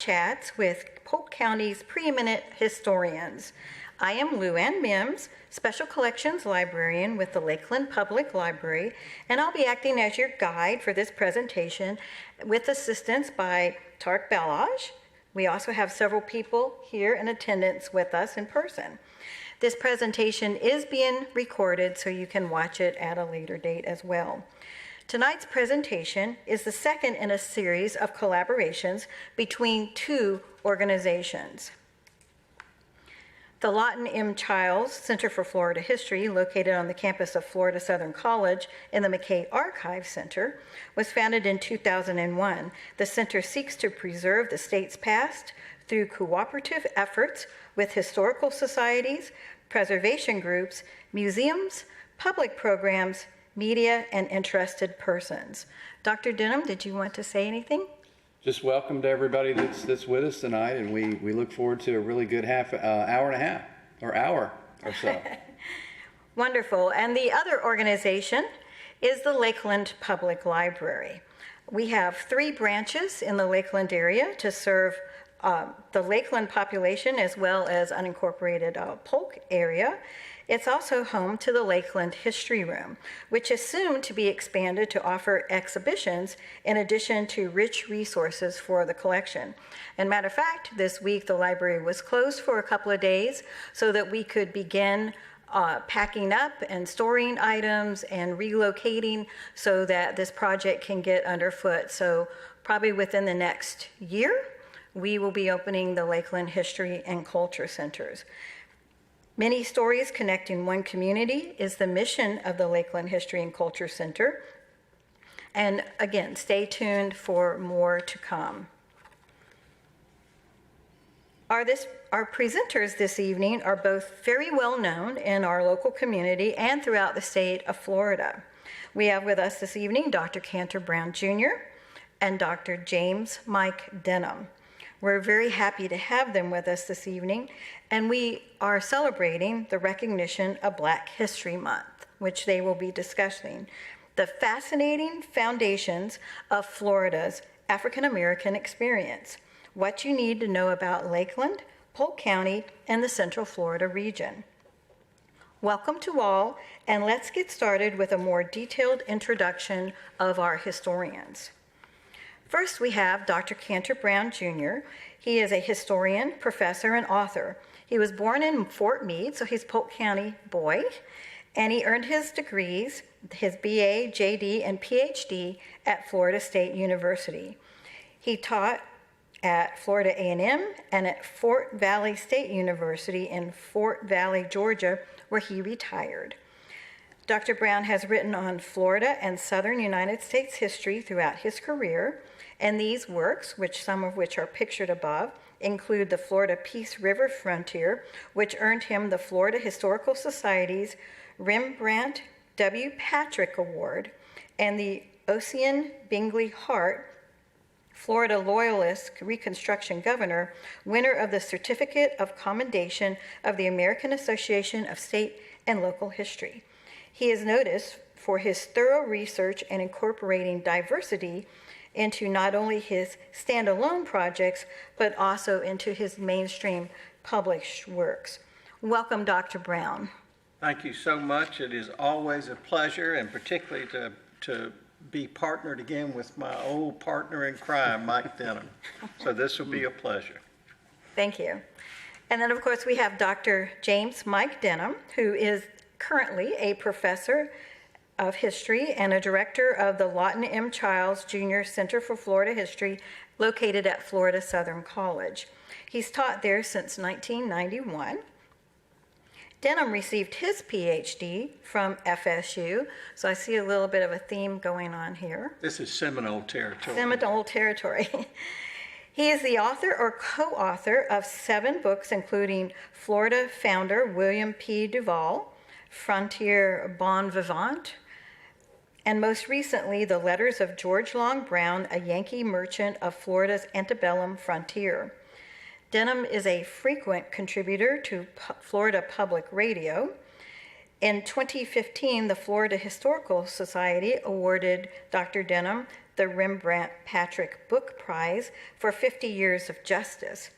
Chats with Polk County's preeminent historians. I am Lou Ann Mims, Special Collections Librarian with the Lakeland Public Library, and I'll be acting as your guide for this presentation with assistance by Tarek Balaj. We also have several people here in attendance with us in person. This presentation is being recorded so you can watch it at a later date as well. Tonight's presentation is the second in a series of collaborations between two organizations. The Lawton M. Childs Center for Florida History, located on the campus of Florida Southern College in the McKay Archive Center, was founded in 2001. The center seeks to preserve the state's past through cooperative efforts with historical societies, preservation groups, museums, public programs, media, and interested persons. Dr. Denham, did you want to say anything? Just welcome to everybody that's with us tonight, and we look forward to a really good hour and a half, or hour or so. Wonderful. And the other organization is the Lakeland Public Library. We have 3 branches in the Lakeland area to serve the Lakeland population as well as unincorporated Polk area. It's also home to the Lakeland History Room, which is soon to be expanded to offer exhibitions in addition to rich resources for the collection. And matter of fact, this week the library was closed for a couple of days so that we could begin packing up and storing items and relocating so that this project can get underfoot. So probably within the next year, we will be opening the Lakeland History and Culture Centers. Many stories connecting one community is the mission of the Lakeland History and Culture Center. And again, stay tuned for more to come. Our presenters this evening are both very well known in our local community and throughout the state of Florida. We have with us this evening Dr. Cantor Brown Jr. and Dr. James Mike Denham. We're very happy to have them with us this evening, and we are celebrating the recognition of Black History Month, which they will be discussing, the fascinating foundations of Florida's African-American experience, what you need to know about Lakeland, Polk County, and the Central Florida region. Welcome to all, and let's get started with a more detailed introduction of our historians. First, we have Dr. Cantor Brown Jr. He is a historian, professor, and author. He was born in Fort Meade, so he's Polk County boy, and he earned his degrees, his BA, JD, and PhD at Florida State University. He taught at Florida A&M and at Fort Valley State University in Fort Valley, Georgia, where he retired. Dr. Brown has written on Florida and Southern United States history throughout his career, and these works, some of which are pictured above, include the Florida Peace River Frontier, which earned him the Florida Historical Society's Rembrandt W. Patrick Award, and the Ossian Bingley Hart, Florida Loyalist Reconstruction Governor, winner of the Certificate of Commendation of the American Association of State and Local History. He is noticed for his thorough research and incorporating diversity into not only his standalone projects, but also into his mainstream published works. Welcome, Dr. Brown. Thank you so much. It is always a pleasure, and particularly to be partnered again with my old partner in crime, Mike Denham. So this will be a pleasure. Thank you. And then, of course, we have Dr. James Mike Denham, who is currently a professor of history and a director of the Lawton M. Childs Jr. Center for Florida History, located at Florida Southern College. He's taught there since 1991. Denham received his PhD from FSU, so I see a little bit of a theme going on here. This is Seminole territory. Seminole territory. He is the author or co-author of 7 books, including Florida founder William P. Duval, Frontier Bon Vivant, and most recently, The Letters of George Long Brown, a Yankee merchant of Florida's antebellum frontier. Denham is a frequent contributor to Florida Public Radio. In 2015, the Florida Historical Society awarded Dr. Denham the Rembrandt Patrick Book Prize for 50 Years of Justice.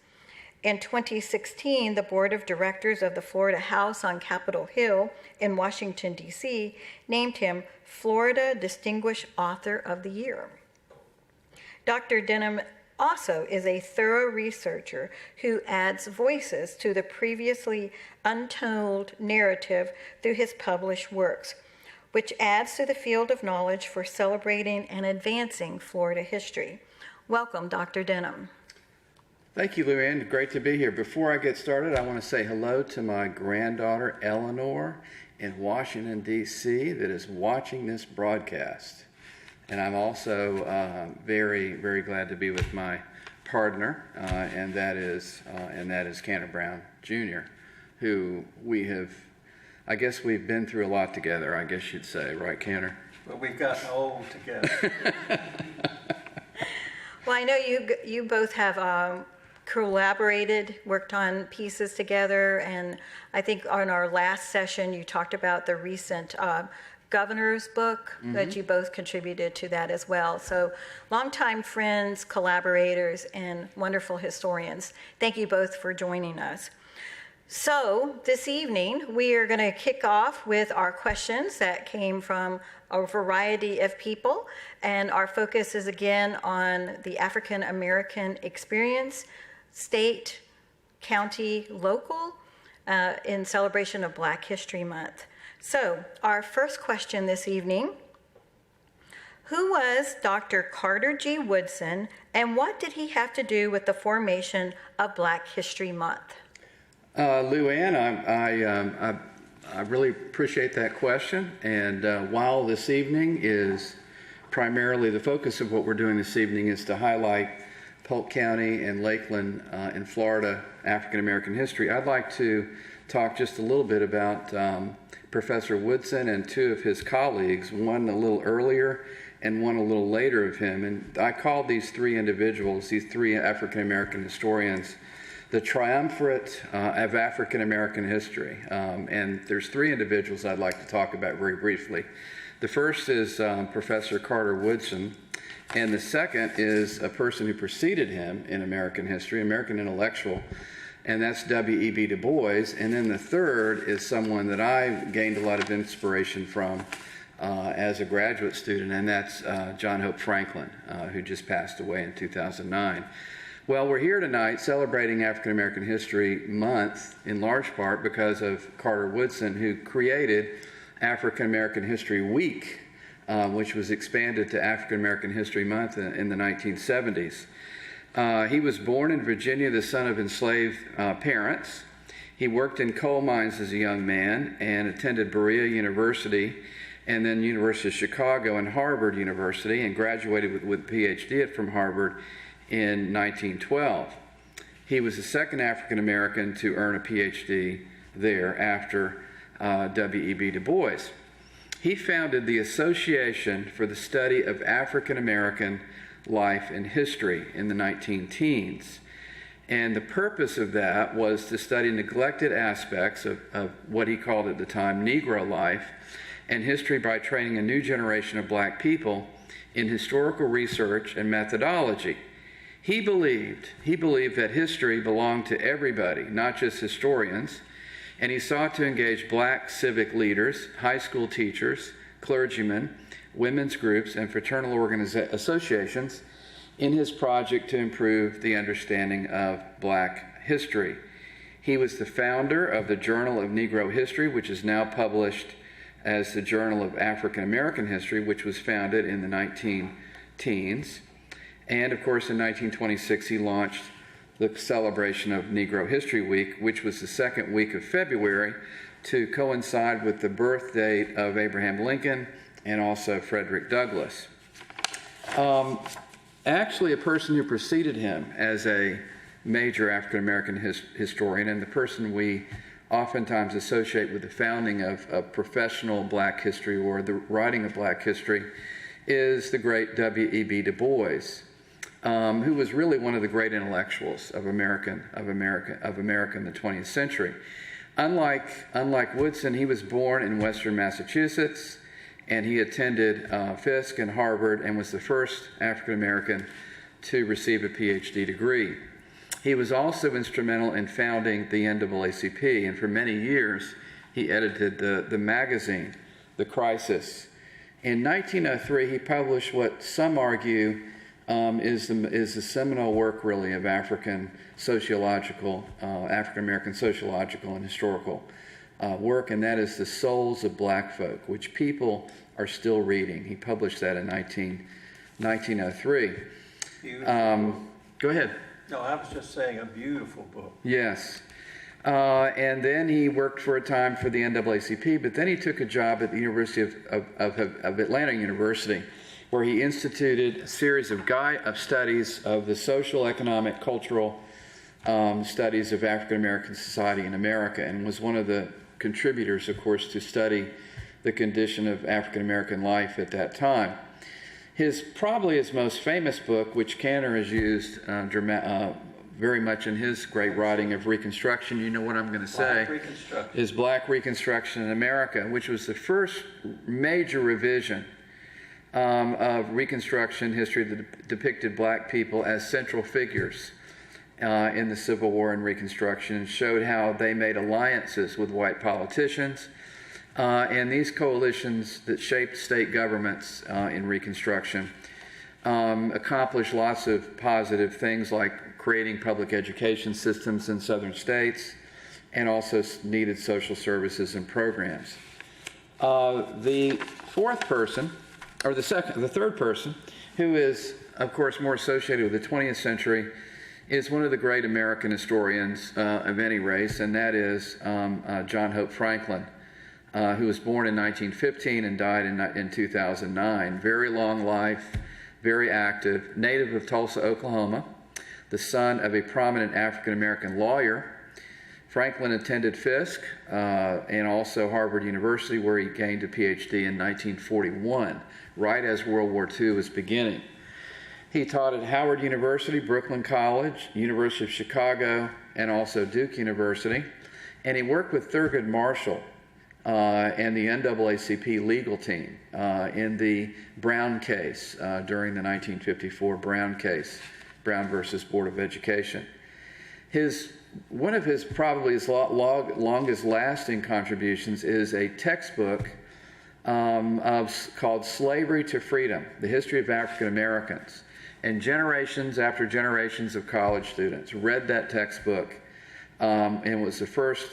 In 2016, the Board of Directors of the Florida House on Capitol Hill in Washington, D.C., named him Florida Distinguished Author of the Year. Dr. Denham also is a thorough researcher who adds voices to the previously untold narrative through his published works, which adds to the field of knowledge for celebrating and advancing Florida history. Welcome, Dr. Denham. Thank you, Luann. Great to be here. Before I get started, I want to say hello to my granddaughter, Eleanor, in Washington, D.C., that is watching this broadcast. And I'm also very, very glad to be with my partner, and that is Cantor Brown Jr., who I guess we've been through a lot together, I guess you'd say, right, Cantor? But we've gotten old together. Well, I know you both have collaborated, worked on pieces together, and I think on our last session you talked about the recent governor's book that you both contributed to that as well. So longtime friends, collaborators, and wonderful historians. Thank you both for joining us. So this evening, we are going to kick off with our questions that came from a variety of people, and our focus is again on the African American experience, state, county, local, in celebration of Black History Month. So our first question this evening: who was Dr. Carter G. Woodson, and what did he have to do with the formation of Black History Month? Luann, I really appreciate that question. And while this evening is primarily the focus of what we're doing this evening is to highlight Polk County and Lakeland in Florida African American history, I'd like to talk just a little bit about Professor Woodson and two of his colleagues, one a little earlier and one a little later of him. And I call these three individuals, these three African American historians, the triumvirate of African American history. And there's three individuals I'd like to talk about very briefly. The first is Professor Carter Woodson, and the second is a person who preceded him in American history, American intellectual, and that's W.E.B. Du Bois. And then the third is someone that I gained a lot of inspiration from as a graduate student, and that's John Hope Franklin, who just passed away in 2009. Well, we're here tonight celebrating African American History Month in large part because of Carter Woodson, who created African American History Week, which was expanded to African American History Month in the 1970s. He was born in Virginia, the son of enslaved parents. He worked in coal mines as a young man and attended Berea University and then University of Chicago and Harvard University, and graduated with a PhD from Harvard in 1912. He was the second African American to earn a PhD there after W.E.B. Du Bois. He founded the Association for the Study of African American Life and History in the 19-teens. And the purpose of that was to study neglected aspects of what he called at the time Negro life and history by training a new generation of Black people in historical research and methodology. He believed that history belonged to everybody, not just historians, and he sought to engage Black civic leaders, high school teachers, clergymen, women's groups, and fraternal associations in his project to improve the understanding of Black history. He was the founder of the Journal of Negro History, which is now published as the Journal of African American History, which was founded in the 19-teens. And of course, in 1926, he launched the celebration of Negro History Week, which was the second week of February, to coincide with the birth date of Abraham Lincoln and also Frederick Douglass. Actually, a person who preceded him as a major African American historian, and the person we oftentimes associate with the founding of professional Black history or the writing of Black history, is the great W.E.B. Du Bois, who was really one of the great intellectuals of America in the 20th century. Unlike Woodson, he was born in Western Massachusetts and he attended Fisk and Harvard and was the first African American to receive a PhD degree. He was also instrumental in founding the NAACP, and for many years he edited the magazine, The Crisis. In 1903, he published what some argue is the seminal work, really, of African American sociological and historical work, and that is The Souls of Black Folk, which people are still reading. He published that in 1903. Go ahead. No, I was just saying a beautiful book. Yes. And then he worked for a time for the NAACP, but then he took a job at the University of Atlanta University, where he instituted a series of studies of the social, economic, cultural studies of African American society in America, and was one of the contributors, of course, to study the condition of African American life at that time. Probably his most famous book, which Cantor has used very much in his great writing of Reconstruction, you know what I'm going to say, is Black Reconstruction in America, which was the first major revision of Reconstruction history that depicted black people as central figures in the Civil War and Reconstruction, and showed how they made alliances with white politicians, and these coalitions that shaped state governments in Reconstruction accomplished lots of positive things, like creating public education systems in southern states, and also needed social services and programs. The third person, who is, of course, more associated with the 20th century, is one of the great American historians of any race, and that is John Hope Franklin, who was born in 1915 and died in 2009. Very long life, very active, native of Tulsa, Oklahoma, the son of a prominent African-American lawyer. Franklin attended Fisk and also Harvard University, where he gained a PhD in 1941, right as World War II was beginning. He taught at Howard University, Brooklyn College, University of Chicago, and also Duke University. And he worked with Thurgood Marshall and the NAACP legal team in the Brown case during the 1954 Brown case, Brown versus Board of Education. One of his probably his longest lasting contributions is a textbook called Slavery to Freedom, The History of African Americans. And generations after generations of college students read that textbook, and was the first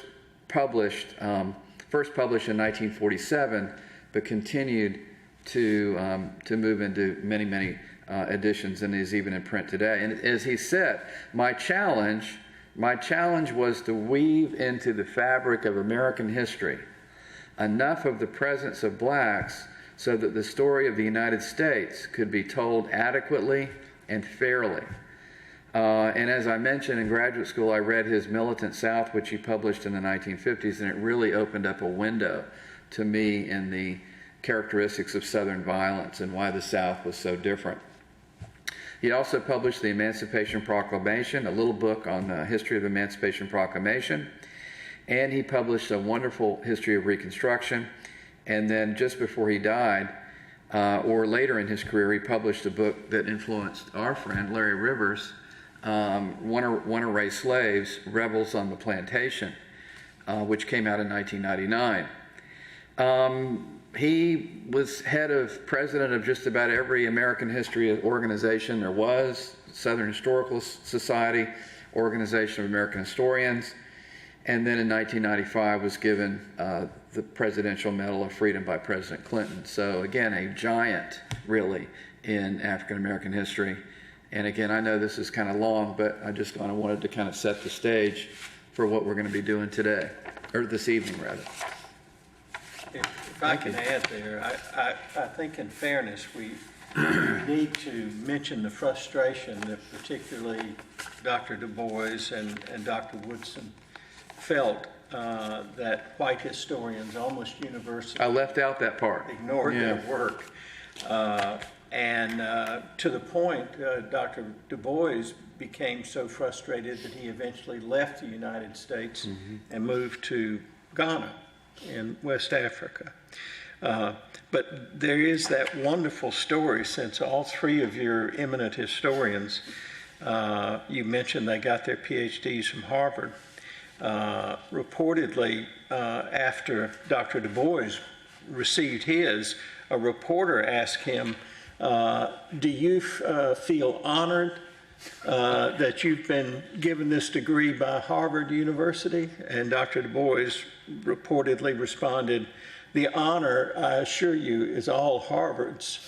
published in 1947, but continued to move into many editions, and is even in print today. And as he said, my challenge was to weave into the fabric of American history enough of the presence of blacks so that the story of the United States could be told adequately and fairly. And as I mentioned, in graduate school, I read his Militant South, which he published in the 1950s, and it really opened up a window to me in the characteristics of Southern violence and why the South was so different. He also published the Emancipation Proclamation, a little book on the history of the Emancipation Proclamation, and he published a wonderful history of Reconstruction. And then just before he died, or later in his career, he published a book that influenced our friend Larry Rivers, Wanna Raise Slaves, Rebels on the Plantation, which came out in 1999. He was president of just about every American history organization there was, Southern Historical Society, Organization of American Historians, and then in 1995 was given the Presidential Medal of Freedom by President Clinton. So again, a giant, really, in African American history. And again, I know this is kind of long, but I just kind of wanted to kind of set the stage for what we're going to be doing today, or this evening, rather. If I can add there, I think in fairness, we need to mention the frustration that particularly Dr. Du Bois and Dr. Woodson felt that white historians almost universally I left out that part. ignored their work. And to the point, Dr. Du Bois became so frustrated that he eventually left the United States and moved to Ghana in West Africa. But there is that wonderful story, since all three of your eminent historians, you mentioned they got their PhDs from Harvard. Reportedly, after Dr. Du Bois received his, a reporter asked him, do you feel honored that you've been given this degree by Harvard University? And Dr. Du Bois reportedly responded, the honor, I assure you, is all Harvard's.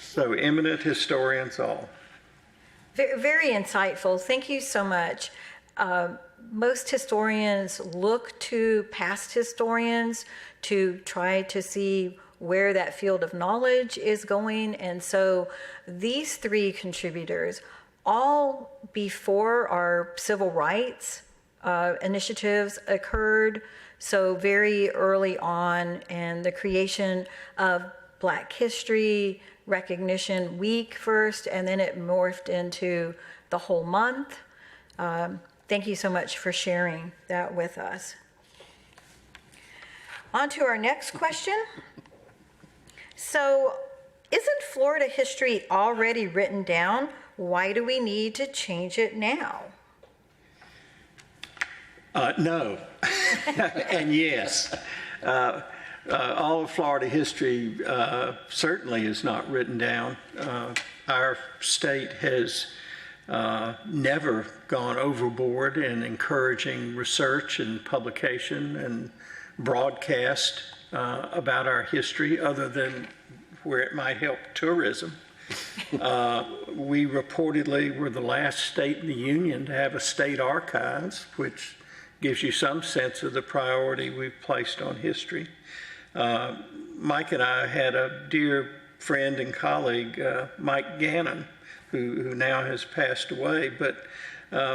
So eminent historians all. Very insightful. Thank you so much. Most historians look to past historians to try to see where that field of knowledge is going. And so these three contributors, all before our civil rights initiatives occurred, so very early on, and the creation of Black History Recognition Week first, and then it morphed into the whole month. Thank you so much for sharing that with us. On to our next question. So, isn't Florida history already written down? Why do we need to change it now? No, and yes. All of Florida history certainly is not written down. Our state has never gone overboard in encouraging research and publication and broadcast about our history, other than where it might help tourism. We reportedly were the last state in the union to have a state archives, which gives you some sense of the priority we've placed on history. Mike and I had a dear friend and colleague, Mike Gannon, who now has passed away, but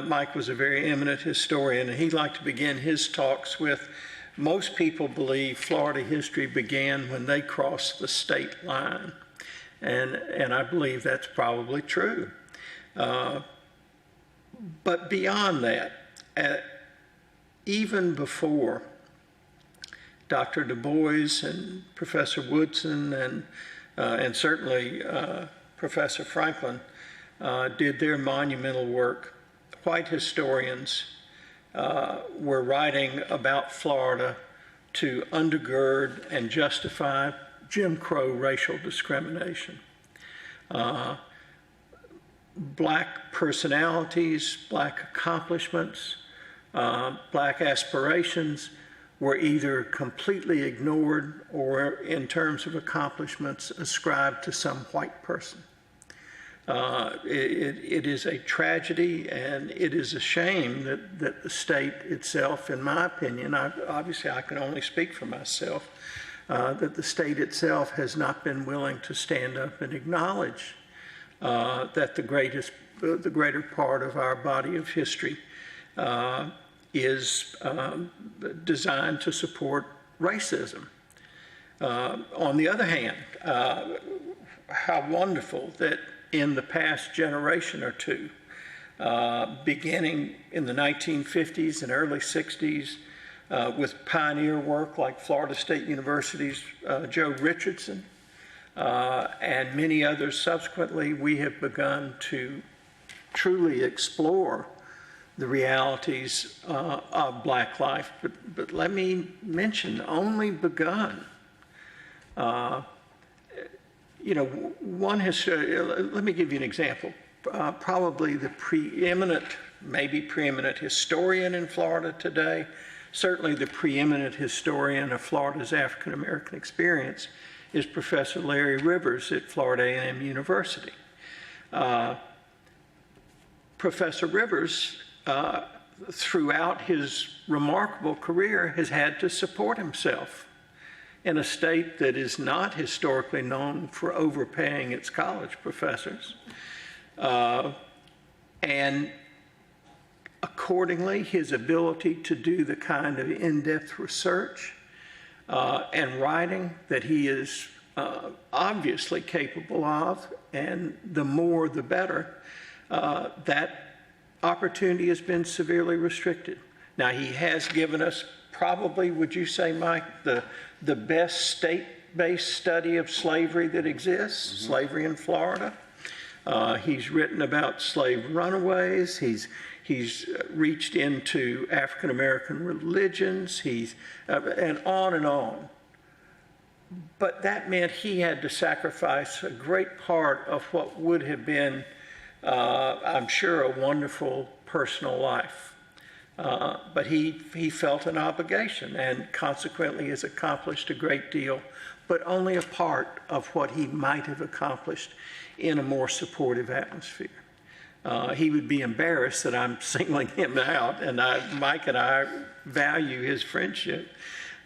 Mike was a very eminent historian, and he'd like to begin his talks with, most people believe Florida history began when they crossed the state line, and I believe that's probably true. But beyond that, even before Dr. Du Bois and Professor Woodson and certainly Professor Franklin did their monumental work, white historians were writing about Florida to undergird and justify Jim Crow racial discrimination. Black personalities, black accomplishments, black aspirations were either completely ignored or, in terms of accomplishments, ascribed to some white person. It is a tragedy, and it is a shame that the state itself, in my opinion, obviously I can only speak for myself, that the state itself has not been willing to stand up and acknowledge that the greater part of our body of history is designed to support racism. On the other hand, how wonderful that in the past generation or two, beginning in the 1950s and early 60s, with pioneer work like Florida State University's Joe Richardson, and many others subsequently, we have begun to truly explore the realities of black life. But let me mention, only begun. Let me give you an example. Probably the maybe preeminent historian in Florida today, certainly the preeminent historian of Florida's African-American experience, is Professor Larry Rivers at Florida A&M University. Professor Rivers, throughout his remarkable career, has had to support himself in a state that is not historically known for overpaying its college professors. And accordingly, his ability to do the kind of in-depth research and writing that he is obviously capable of, and the more the better, that opportunity has been severely restricted. Now, he has given us probably, would you say, Mike, the best state-based study of slavery that exists, slavery in Florida. He's written about slave runaways. He's reached into African-American religions. And on and on. But that meant he had to sacrifice a great part of what would have been, I'm sure, a wonderful personal life. But he felt an obligation and consequently has accomplished a great deal, but only a part of what he might have accomplished in a more supportive atmosphere. He would be embarrassed that I'm singling him out, and Mike and I value his friendship.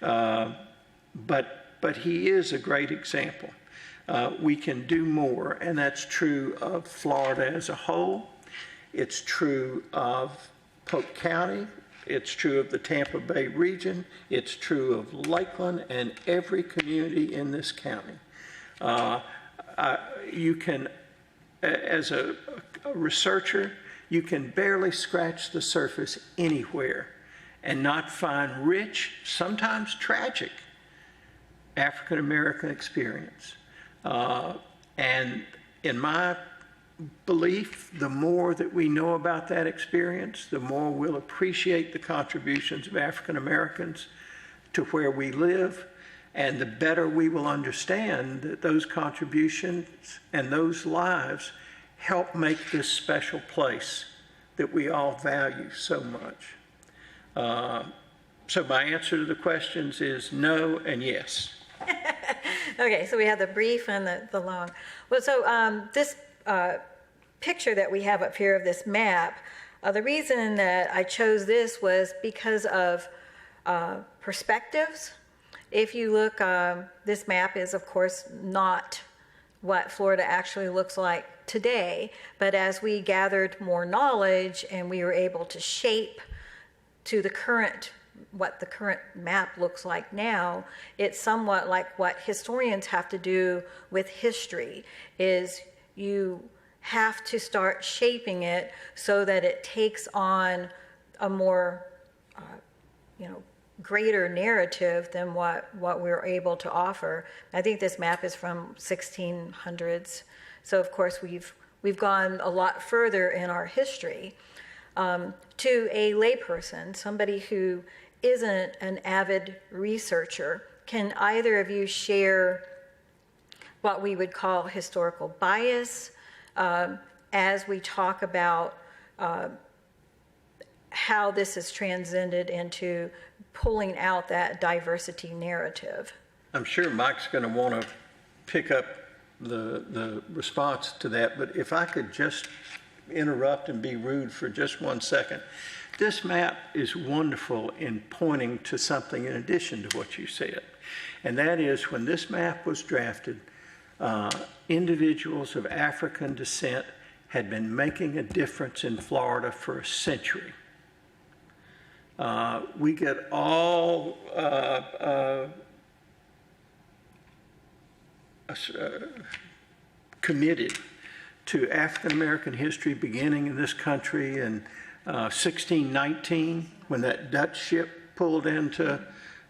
But he is a great example. We can do more, and that's true of Florida as a whole. It's true of Polk County. It's true of the Tampa Bay region. It's true of Lakeland and every community in this county. You can, as a researcher, you can barely scratch the surface anywhere and not find rich, sometimes tragic, African-American experience. And in my belief, the more that we know about that experience, the more we'll appreciate the contributions of African Americans to where we live, and the better we will understand that those contributions and those lives help make this special place that we all value so much. So my answer to the questions is no and yes. Okay, so we have the brief and the long. Well, so this picture that we have up here of this map, the reason that I chose this was because of perspectives. If you look, this map is, of course, not what Florida actually looks like today, but as we gathered more knowledge and we were able to shape to the current, what the current map looks like now, it's somewhat like what historians have to do with history, is you have to start shaping it so that it takes on a more, greater narrative than what we're able to offer. I think this map is from 1600s, so of course we've gone a lot further in our history. To a layperson, somebody who isn't an avid researcher, can either of you share what we would call historical bias as we talk about how this has transcended into pulling out that diversity narrative? I'm sure Mike's going to want to pick up the response to that, but if I could just interrupt and be rude for just 1 second. This map is wonderful in pointing to something in addition to what you said, and that is when this map was drafted, individuals of African descent had been making a difference in Florida for a century. We get all committed to African American history beginning in this country in 1619, when that Dutch ship pulled into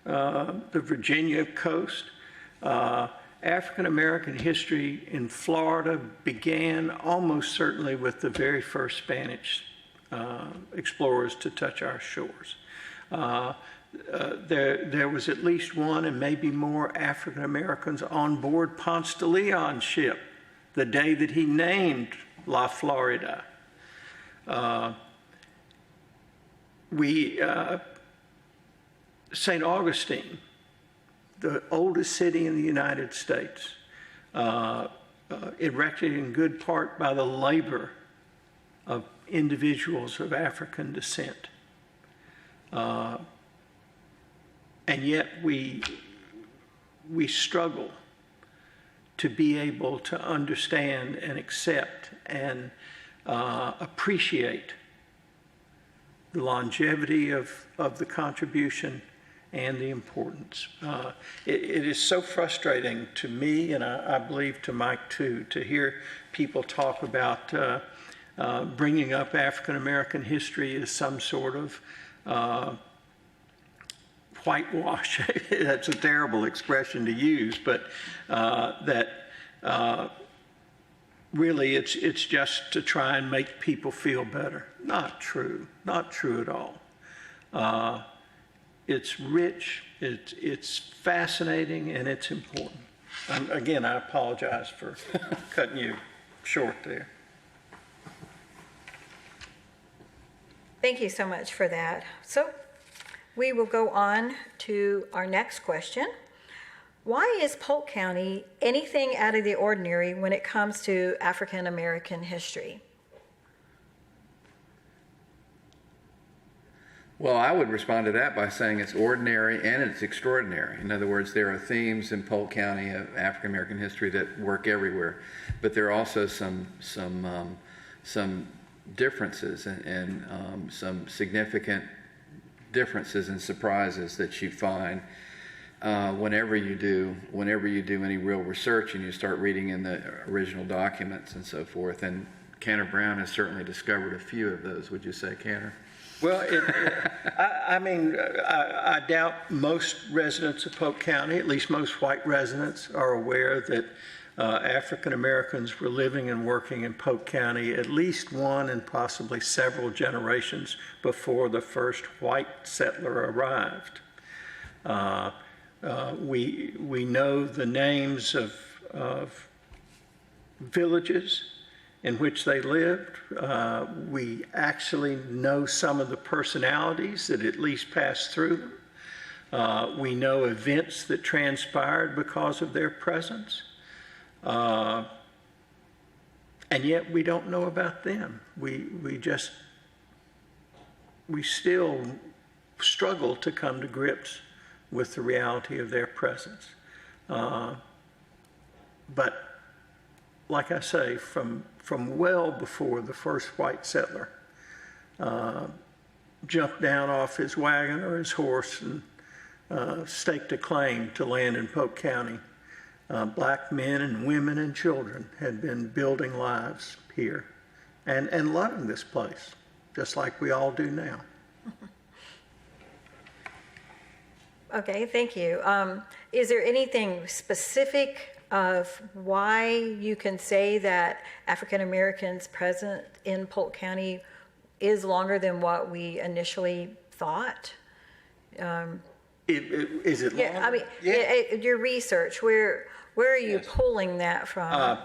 the Virginia coast. African American history in Florida began almost certainly with the very first Spanish explorers to touch our shores. There was at least one and maybe more African Americans on board Ponce de Leon's ship the day that he named La Florida. St. Augustine, the oldest city in the United States, erected in good part by the labor of individuals of African descent. And yet we struggle to be able to understand and accept and appreciate the longevity of the contribution and the importance. It is so frustrating to me, and I believe to Mike too, to hear people talk about bringing up African American history as some sort of whitewash. That's a terrible expression to use, but really it's just to try and make people feel better. Not true. Not true at all. It's rich, it's fascinating, and it's important. Again, I apologize for cutting you short there. Thank you so much for that. So we will go on to our next question. Why is Polk County anything out of the ordinary when it comes to African American history? Well, I would respond to that by saying it's ordinary and it's extraordinary. In other words, there are themes in Polk County of African American history that work everywhere, but there are also some differences and some significant differences and surprises that you find whenever you do any real research and you start reading in the original documents and so forth. And Cantor Brown has certainly discovered a few of those. Would you say, Cantor? Well, I doubt most residents of Polk County, at least most white residents, are aware that African Americans were living and working in Polk County at least one and possibly several generations before the first white settler arrived. We know the names of villages in which they lived. We actually know some of the personalities that at least passed through them. We know events that transpired because of their presence. And yet we don't know about them. We still struggle to come to grips with the reality of their presence. But like I say, from well before the first white settler jumped down off his wagon or his horse and staked a claim to land in Polk County, black men and women and children had been building lives here and loving this place, just like we all do now. Okay, thank you. Is there anything specific of why you can say that African Americans present in Polk County is longer than what we initially thought? Is it Yeah, long? I mean, your research, where are you pulling that from?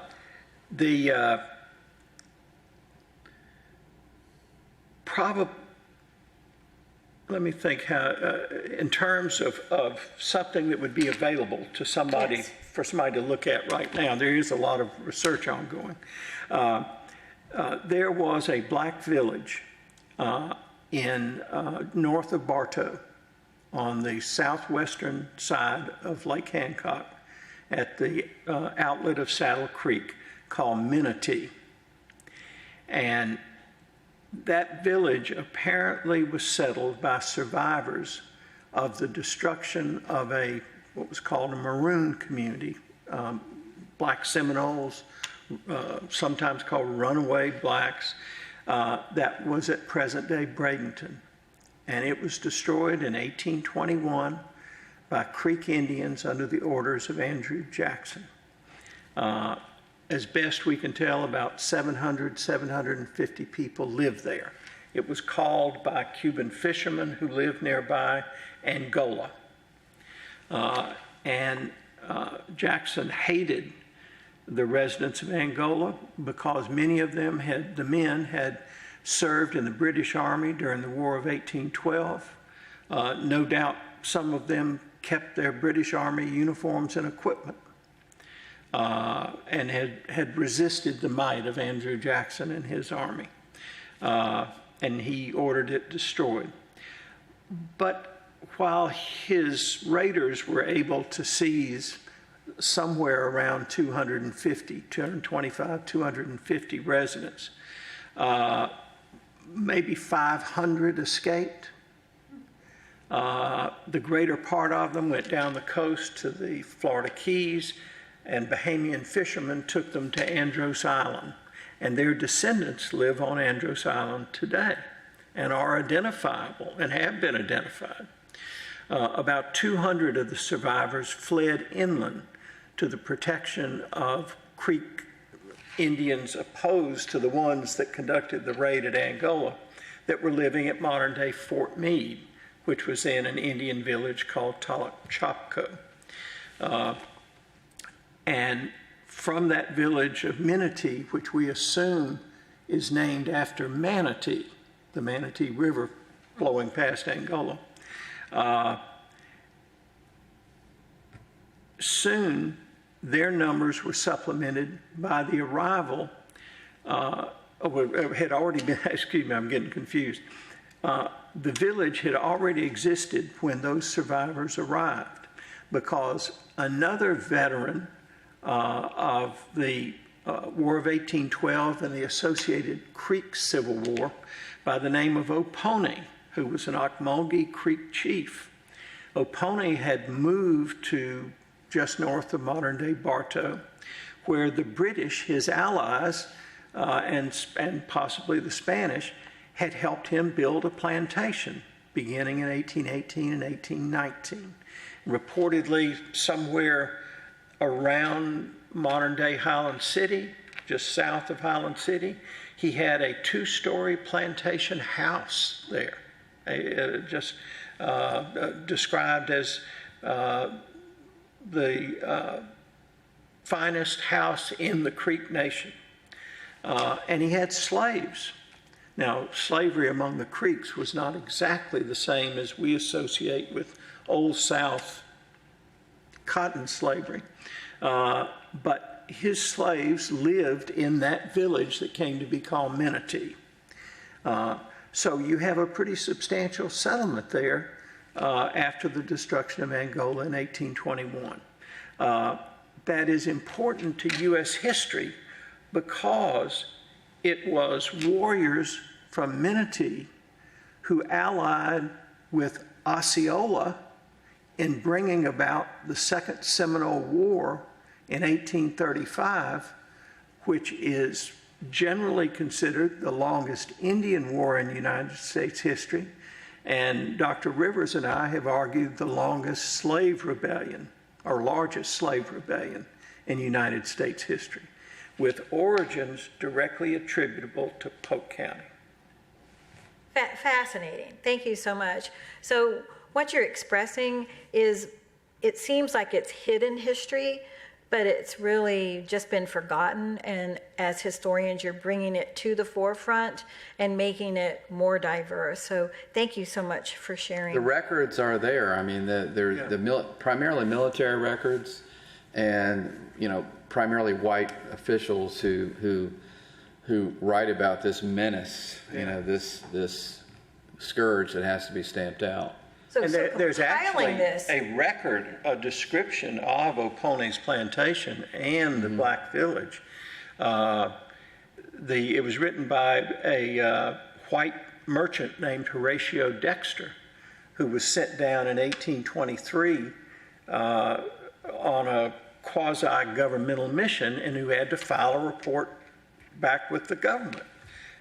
Let me think how, in terms of something that would be available to somebody, Yes. for somebody to look at right now. There is a lot of research ongoing. There was a black village in north of Bartow on the southwestern side of Lake Hancock at the outlet of Saddle Creek called Minotee. And that village apparently was settled by survivors of the destruction of what was called a maroon community, black Seminoles, sometimes called runaway blacks, that was at present-day Bradenton. And it was destroyed in 1821 by Creek Indians under the orders of Andrew Jackson. As best we can tell, about 750 people lived there. It was called by Cuban fishermen who lived nearby Angola. Jackson hated the residents of Angola because many of them the men had served in the British Army during the War of 1812. No doubt some of them kept their British Army uniforms and equipment. And had resisted the might of Andrew Jackson and his army. And he ordered it destroyed. But while his raiders were able to seize somewhere around 225, 250 residents, maybe 500 escaped. The greater part of them went down the coast to the Florida Keys, and Bahamian fishermen took them to Andros Island. And their descendants live on Andros Island today and are identifiable and have been identified. About 200 of the survivors fled inland to the protection of Creek Indians opposed to the ones that conducted the raid at Angola that were living at modern-day Fort Meade, which was in an Indian village called Talakchapko. And from that village of Manatee, which we assume is named after Manatee, the Manatee River flowing past Angola, soon their numbers were supplemented by the arrival, had already been, excuse me, I'm getting confused. The village had already existed when those survivors arrived, because another veteran of the War of 1812 and the associated Creek Civil War by the name of Opone, who was an Ocmulgee Creek chief. Opone had moved to just north of modern-day Bartow, where the British, his allies, and possibly the Spanish, had helped him build a plantation beginning in 1818 and 1819. Reportedly, somewhere around modern-day Highland City, just south of Highland City, he had a 2-story plantation house there, described as the finest house in the Creek Nation. And he had slaves. Now, slavery among the Creeks was not exactly the same as we associate with Old South cotton slavery. But his slaves lived in that village that came to be called Manatee. So you have a pretty substantial settlement there after the destruction of Angola in 1821. That is important to U.S. history because it was warriors from Manatee who allied with Osceola in bringing about the Second Seminole War in 1835, which is generally considered the longest Indian war in United States history. And Dr. Rivers and I have argued the longest slave rebellion, or largest slave rebellion in United States history, with origins directly attributable to Polk County. Fascinating. Thank you so much. So what you're expressing is, it seems like it's hidden history, but it's really just been forgotten. And as historians, you're bringing it to the forefront and making it more diverse. So thank you so much for sharing. The records are there. I mean, primarily military records, and primarily white officials who write about this menace, this scourge that has to be stamped out. And there's actually this. a record, a description of Opone's plantation and the Black Village. It was written by a white merchant named Horatio Dexter, who was sent down in 1823 on a quasi-governmental mission, and who had to file a report back with the government.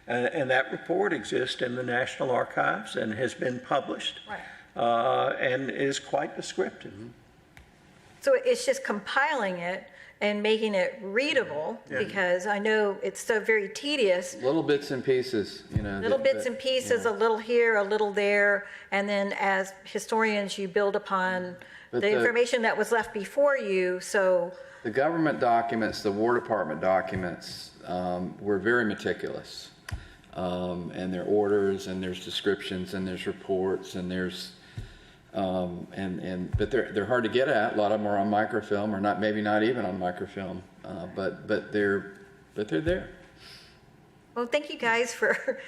And that report exists in the National Archives and has been published. Right. And is quite descriptive. So it's just compiling it and making it readable, because I know it's so very tedious. Little bits and pieces, Little bits and pieces, a little here, a little there, and then as historians, you build upon the information that was left before you. So the government documents, the War Department documents, were very meticulous, and their orders, and there's descriptions, and there's reports, and there's but they're hard to get at. A lot of them are on microfilm, or maybe not even on microfilm, but they're there. well, thank you guys for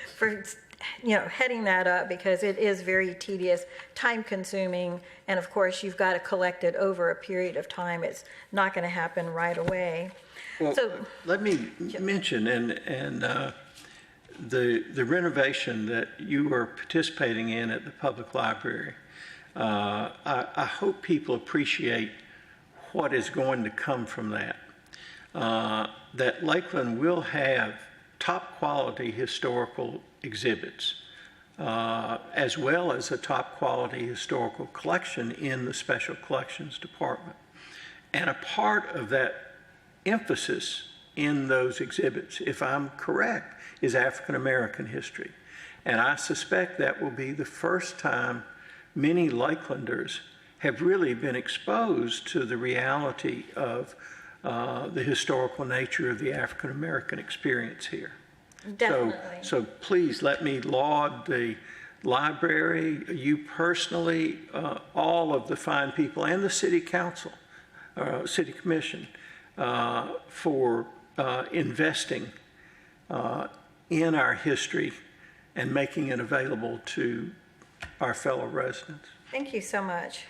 heading that up, because it is very tedious, time consuming, and of course you've got to collect it over a period of time. It's not going to happen right away. Well, So let me mention, and the renovation that you are participating in at the public library, I hope people appreciate what is going to come from that. That Lakeland will have top quality historical exhibits as well as a top quality historical collection in the Special Collections Department. And a part of that emphasis in those exhibits, if I'm correct, is African American history. And I suspect that will be the first time many Lakelanders have really been exposed to the reality of the historical nature of the African American experience here. Definitely. So please let me laud the library, you personally, all of the fine people, and the city council, city commission, for investing in our history and making it available to our fellow residents. Thank you so much.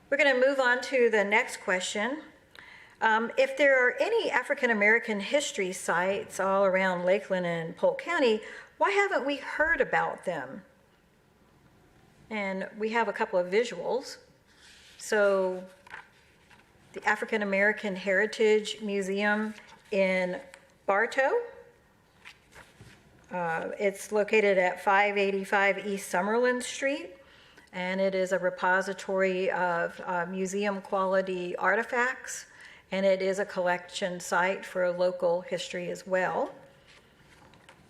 We're going to move on to the next question. If there are any African American history sites all around Lakeland and Polk County, why haven't we heard about them? And we have a couple of visuals. So the African American Heritage Museum in Bartow. It's located at 585 East Summerlin Street, and it is a repository of museum quality artifacts, and it is a collection site for local history as well.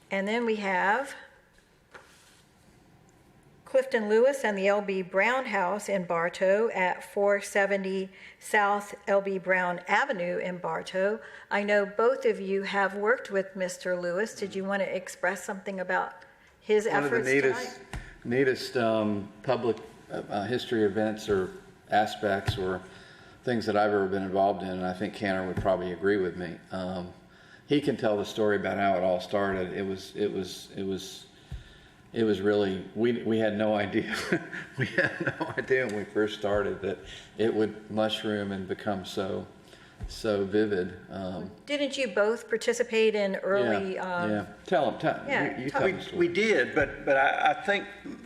And then we have Clifton Lewis and the L.B. Brown House in Bartow at 470 South L.B. Brown Avenue in Bartow. I know both of you have worked with Mr. Lewis. Did you want to express something about his efforts One of the tonight? neatest public history events or aspects or things that I've ever been involved in, and I think Cantor would probably agree with me. He can tell the story about how it all started. It was really, we had no idea. We had no idea when we first started that it would mushroom and become so vivid. Didn't you both participate in early? Yeah. Tell them. Yeah, you tell them the story. We did, but I think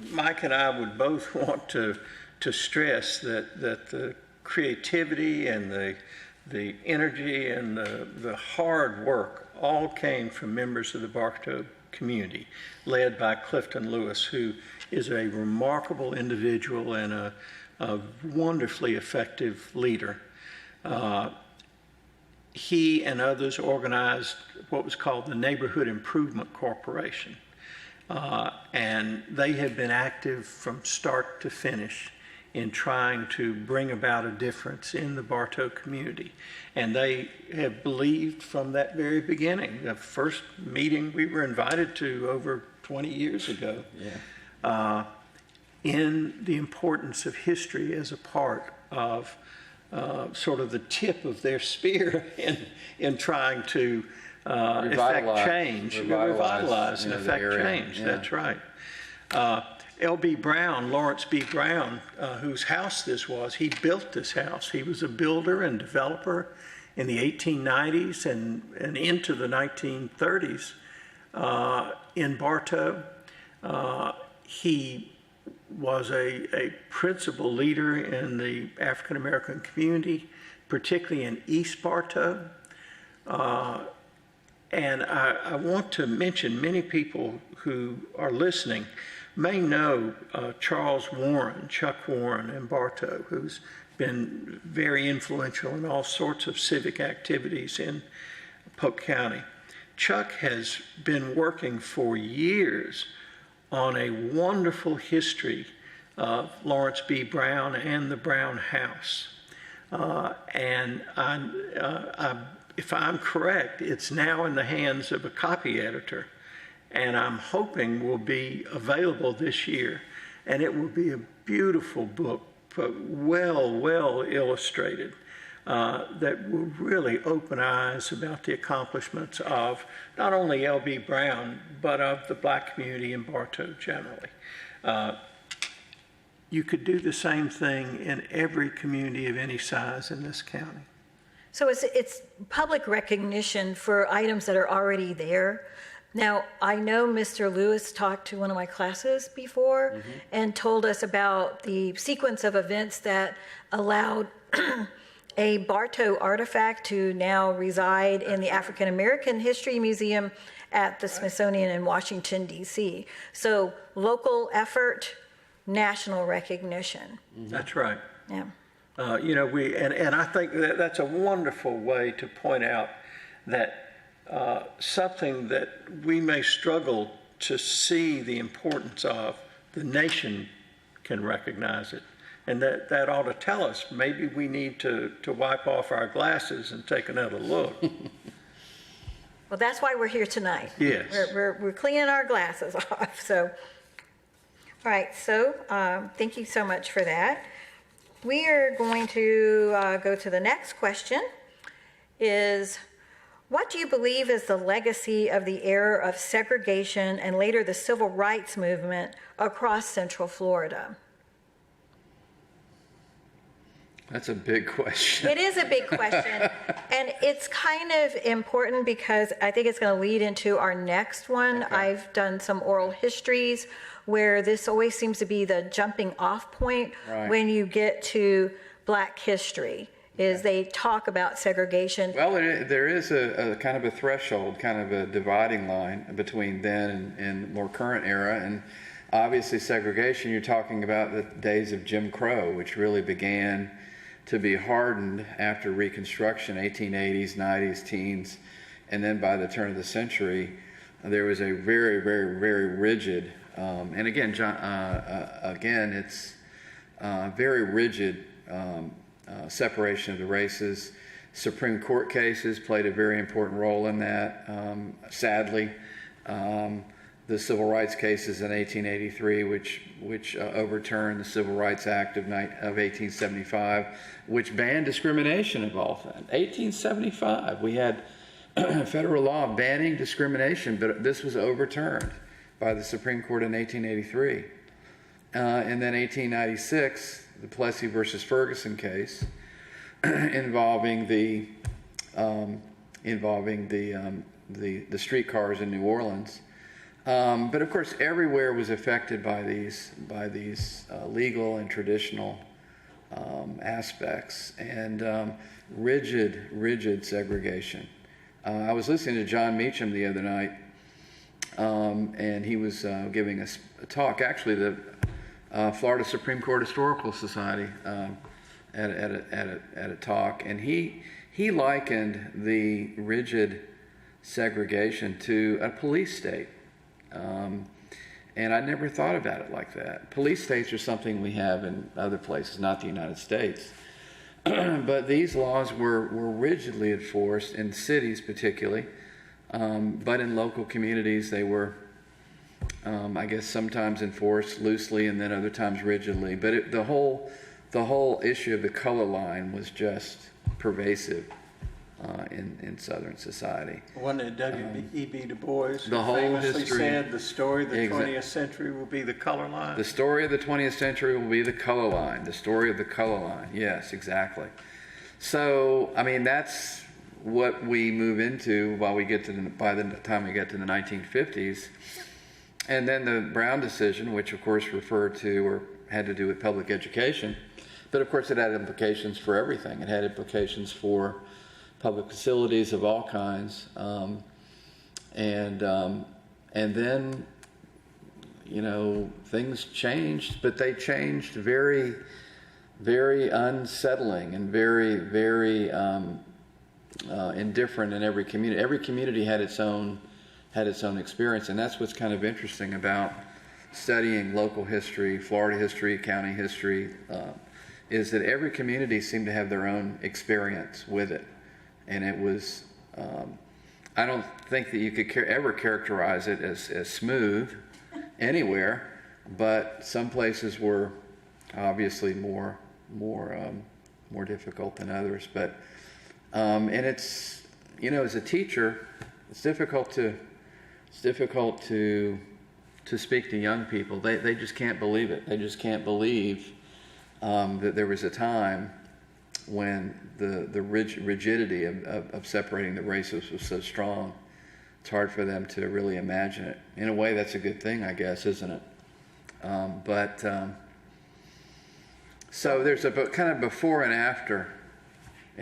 Mike and I would both want to stress that the creativity and the energy and the hard work all came from members of the Bartow community, led by Clifton Lewis, who is a remarkable individual and a wonderfully effective leader. He and others organized what was called the Neighborhood Improvement Corporation, and they have been active from start to finish in trying to bring about a difference in the Bartow community. And they have believed from that very beginning, the first meeting we were invited to over 20 years ago, in the importance of history as a part of sort of the tip of their spear in trying to affect change, revitalize and affect change. Yeah. That's right. L.B. Brown, Lawrence B. Brown, whose house this was, he built this house. He was a builder and developer in the 1890s and into the 1930s in Bartow. He was a principal leader in the African American community, particularly in East Bartow. And I want to mention many people who are listening may know Charles Warren, Chuck Warren in Bartow, who's been very influential in all sorts of civic activities in Polk County. Chuck has been working for years on a wonderful history of Lawrence B. Brown and the Brown House. And if I'm correct, it's now in the hands of a copy editor, and I'm hoping will be available this year. And it will be a beautiful book, but well illustrated, that will really open eyes about the accomplishments of not only L.B. Brown, but of the black community in Bartow generally. You could do the same thing in every community of any size in this county. So it's public recognition for items that are already there. Now, I know Mr. Lewis talked to one of my classes before and told us about the sequence of events that allowed a Bartow artifact to now reside in the African American History Museum at the Smithsonian in Washington, D.C. So local effort, national recognition. That's right. Yeah. And I think that's a wonderful way to point out that something that we may struggle to see the importance of, the nation can recognize it. And that ought to tell us maybe we need to wipe off our glasses and take another look. Well, that's why we're here tonight. Yes. We're cleaning our glasses off. So, all right. So, thank you so much for that. We are going to go to the next question. Is what do you believe is the legacy of the era of segregation and later the civil rights movement across Central Florida? That's a big question. It is a big question, and it's kind of important because I think it's going to lead into our next one. Okay. I've done some oral histories where this always seems to be the jumping off point Right. when you get to Black history, is they talk about segregation. Well, there is a kind of a threshold, kind of a dividing line between then and more current era. And obviously segregation, you're talking about the days of Jim Crow, which really began to be hardened after Reconstruction, 1880s, 90s, teens. And then by the turn of the century, there was a very, very, very rigid, and again, it's very rigid separation of the races. Supreme Court cases played a very important role in that. Sadly, the civil rights cases in 1883, which overturned the Civil Rights Act of 1875, which banned discrimination of all things. 1875, we had federal law banning discrimination, but this was overturned by the Supreme Court in 1883. And then 1896, the Plessy versus Ferguson case involving the streetcars in New Orleans. But of course, everywhere was affected by these legal and traditional aspects and rigid segregation. I was listening to John Meacham the other night, and he was giving us a talk. Actually, the Florida Supreme Court Historical Society at a talk, and he likened the rigid segregation to a police state. And I never thought about it like that. Police states are something we have in other places, not the United States. But these laws were rigidly enforced in cities particularly, but in local communities they were, I guess, sometimes enforced loosely and then other times rigidly. But the whole issue of the color line was just pervasive in Southern society. Wasn't it W.E.B. Du Bois who the whole famously history, said the story of the 20th century will be the color line? The story of the 20th century will be the color line. The story of the color line. Yes, exactly. So, I mean, that's what we move into by the time we get to the 1950s. And then the Brown decision, which of course referred to or had to do with public education, but of course it had implications for everything. It had implications for public facilities of all kinds, and then, things changed, but they changed very, very unsettling and very, very indifferent in every community. Every community had its own experience, and that's what's kind of interesting about studying local history, Florida history, county history, is that every community seemed to have their own experience with it. And it was, I don't think that you could ever characterize it as smooth anywhere, but some places were obviously more difficult than others. But, and it's, as a teacher, it's difficult to speak to young people. They just can't believe it. They just can't believe that there was a time when the rigidity of separating the races was so strong. It's hard for them to really imagine it. In a way, that's a good thing, I guess, isn't it? So there's a kind of before and after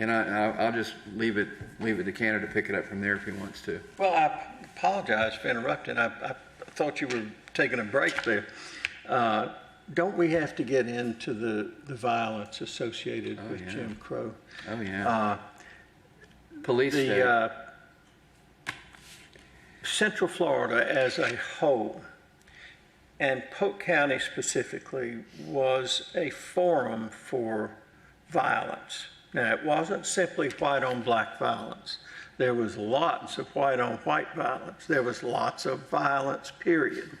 And I'll just leave it to Cantor to pick it up from there if he wants to. Well, I apologize for interrupting. I thought you were taking a break there. Don't we have to get into the violence associated with Jim Crow? Oh, yeah. Police state. Central Florida as a whole, and Polk County specifically, was a forum for violence. Now, it wasn't simply white on black violence. There was lots of white on white violence. There was lots of violence, period.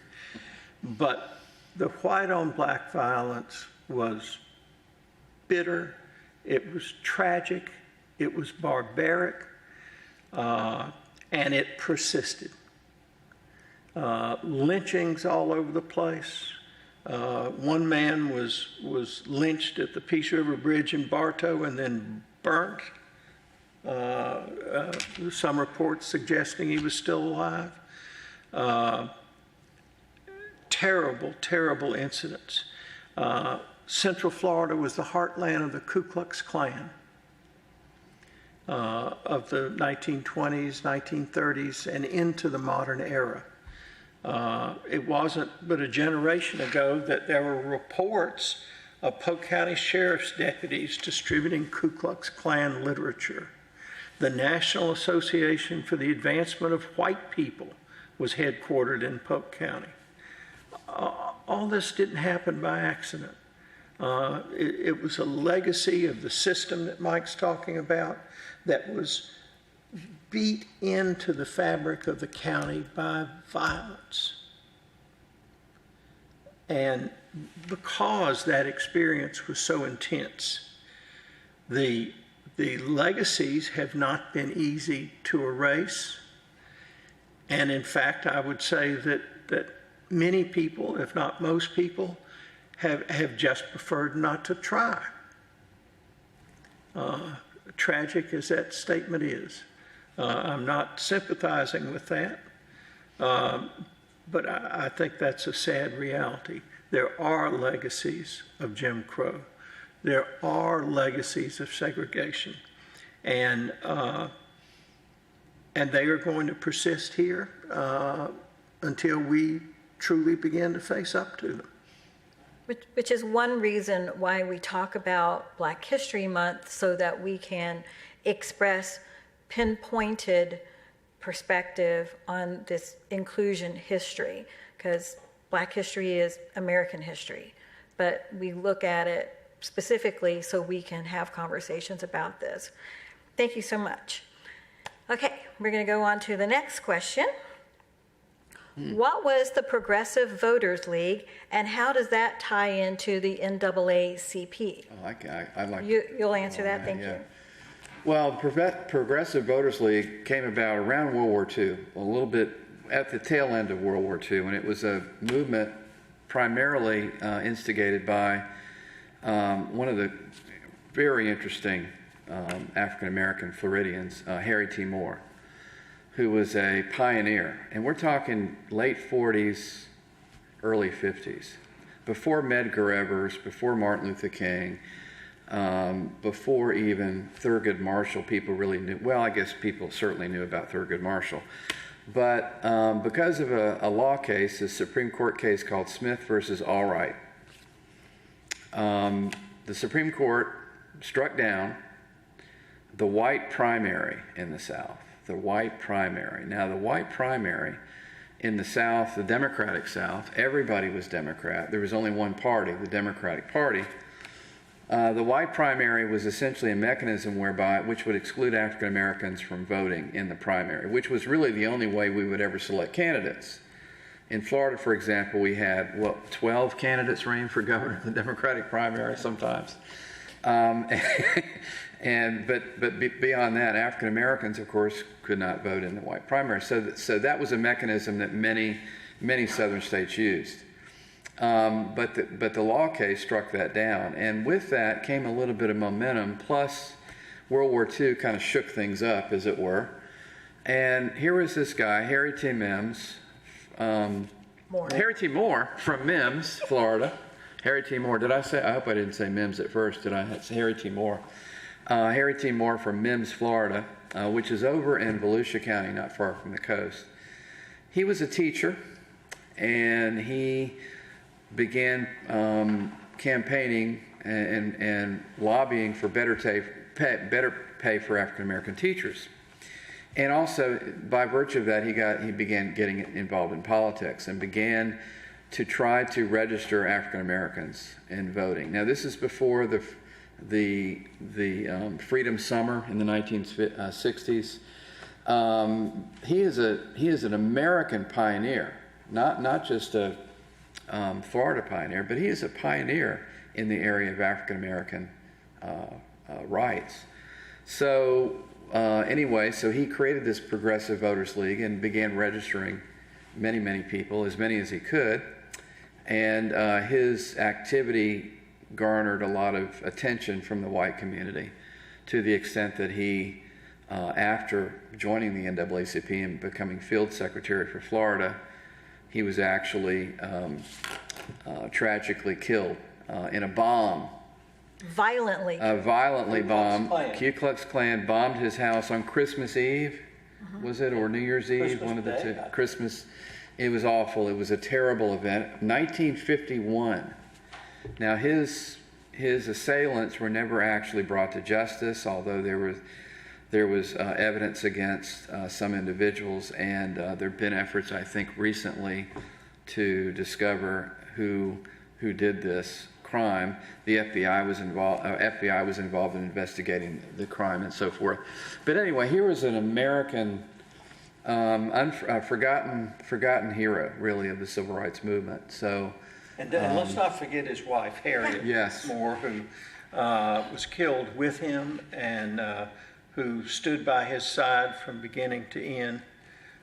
But the white on black violence was bitter, it was tragic, it was barbaric, and it persisted. Lynchings all over the place. One man was lynched at the Peace River Bridge in Bartow and then burnt. Some reports suggesting he was still alive. Terrible, terrible incidents. Central Florida was the heartland of the Ku Klux Klan of the 1920s, 1930s, and into the modern era. It wasn't but a generation ago that there were reports of Polk County Sheriff's deputies distributing Ku Klux Klan literature. The National Association for the Advancement of White People was headquartered in Polk County. All this didn't happen by accident. It was a legacy of the system that Mike's talking about that was beat into the fabric of the county by violence. And because that experience was so intense, the legacies have not been easy to erase. And in fact, I would say that many people, if not most people, have just preferred not to try. Tragic as that statement is. I'm not sympathizing with that, but I think that's a sad reality. There are legacies of Jim Crow. There are legacies of segregation, and they are going to persist here until we truly begin to face up to them. Which is one reason why we talk about Black History Month, so that we can express pinpointed perspective on this inclusion history, because Black history is American history, but we look at it specifically so we can have conversations about this. Thank you so much. Okay, we're going to go on to the next question. What was the Progressive Voters League, and how does that tie into the NAACP? Oh, I'd like You'll answer that, thank you. Well, Progressive Voters League came about around World War II, a little bit at the tail end of World War II, and it was a movement primarily instigated by one of the very interesting African-American Floridians, Harry T. Moore, who was a pioneer. And we're talking late 40s, early 50s, before Medgar Evers, before Martin Luther King, before even Thurgood Marshall, people really knew. Well, I guess people certainly knew about Thurgood Marshall. But because of a law case, a Supreme Court case called Smith versus Allwright, the Supreme Court struck down the white primary in the South. The white primary. Now, the white primary in the South, the Democratic South, everybody was Democrat. There was only one party, the Democratic Party. The white primary was essentially a mechanism which would exclude African Americans from voting in the primary, which was really the only way we would ever select candidates. In Florida, for example, we had, 12 candidates running for governor in the Democratic primary sometimes. But beyond that, African Americans, of course, could not vote in the white primary. So that was a mechanism that many southern states used. But the law case struck that down, and with that came a little bit of momentum. Plus, World War II kind of shook things up, as it were. And here was this guy, Harry T. Moore from Mims, Florida. Harry T. Moore. Did I say? I hope I didn't say Mims at first. Did I? It's Harry T. Moore. Harry T. Moore from Mims, Florida, which is over in Volusia County, not far from the coast. He was a teacher, and he began campaigning and lobbying for better pay for African American teachers. And also, by virtue of that, he began getting involved in politics and began to try to register African Americans in voting. Now, this is before the Freedom Summer in the 1960s. He is an American pioneer, not just a Florida pioneer, but he is a pioneer in the area of African American rights. So anyway, so he created this Progressive Voters League and began registering many people, as many as he could. And his activity garnered a lot of attention from the white community, to the extent that he, after joining the NAACP and becoming field secretary for Florida, he was actually tragically killed in a bomb. Violently. Violently bombed. Klan. Ku Klux Klan bombed his house on Christmas Eve, was it, or New Year's Eve? Christmas One of the Day, two. I think. Christmas. It was awful. It was a terrible event. 1951. Now his assailants were never actually brought to justice, although there was evidence against some individuals, and there have been efforts, I think, recently to discover who did this crime. The FBI was involved in investigating the crime and so forth. But anyway, here was an American forgotten hero, really, of the civil rights movement. So, And let's not forget his wife, Harriet Yes. Moore, who was killed with him and who stood by his side from beginning to end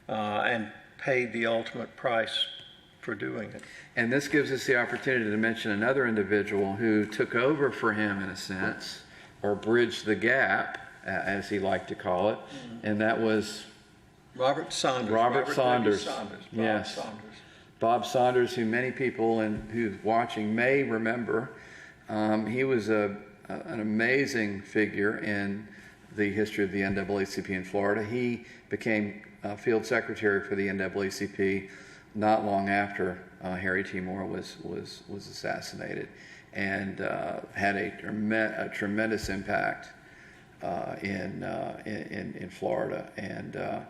and paid the ultimate price for doing it. and this gives us the opportunity to mention another individual who took over for him, in a sense, or bridged the gap, as he liked to call it, and that was Robert Saunders. Robert W. Saunders. Bob Yes. Saunders. Bob Saunders, who many people who's watching may remember. He was an amazing figure in the history of the NAACP in Florida. He became field secretary for the NAACP not long after Harry T. Moore was assassinated, and had a tremendous impact in Florida, and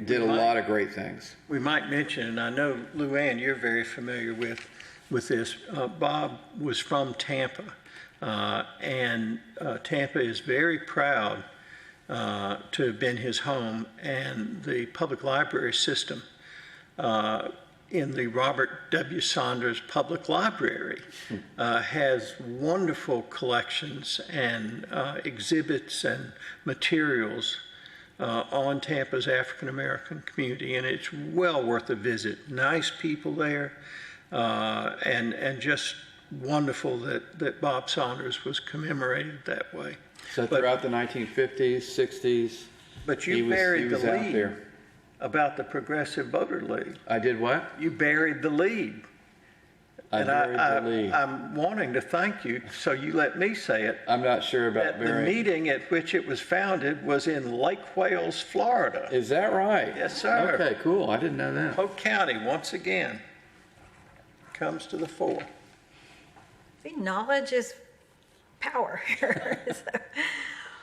did a lot of great things. We might mention, and I know, Luann, you're very familiar with this. Bob was from Tampa, and Tampa is very proud to have been his home, and the public library system in the Robert W. Saunders Public Library has wonderful collections and exhibits and materials on Tampa's African American community, and it's well worth a visit. Nice people there, and just wonderful that Bob Saunders was commemorated that way. So throughout the 1950s, 60s, But he you was buried the out lead there. about the Progressive Voter League. I did what? You buried the lead. I buried the lead. I'm wanting to thank you, so you let me say it. I'm not sure about That the burying. meeting at which it was founded was in Lake Wales, Florida. Is that right? Yes, sir. Okay, cool. I didn't know that. Polk County, once again, comes to the fore. See, knowledge is power here.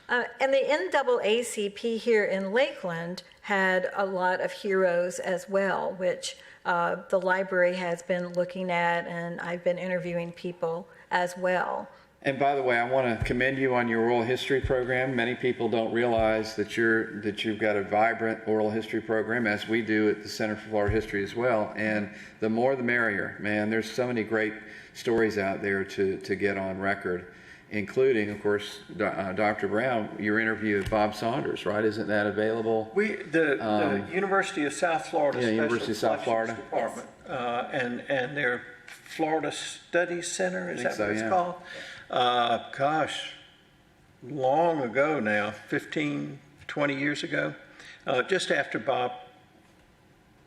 And the NAACP here in Lakeland had a lot of heroes as well, which the library has been looking at, and I've been interviewing people as well. And by the way, I want to commend you on your oral history program. Many people don't realize that you've got a vibrant oral history program, as we do at the Center for Florida History as well. And the more the merrier, man. There's so many great stories out there to get on record, including, of course, Dr. Brown, your interview with Bob Saunders, right? Isn't that available? The University of South Florida Yeah, Special University of South Collections Florida. Department, and their Florida Studies Center, is I think that so, what it's yeah. called? Gosh, long ago now, 15, 20 years ago, just after Bob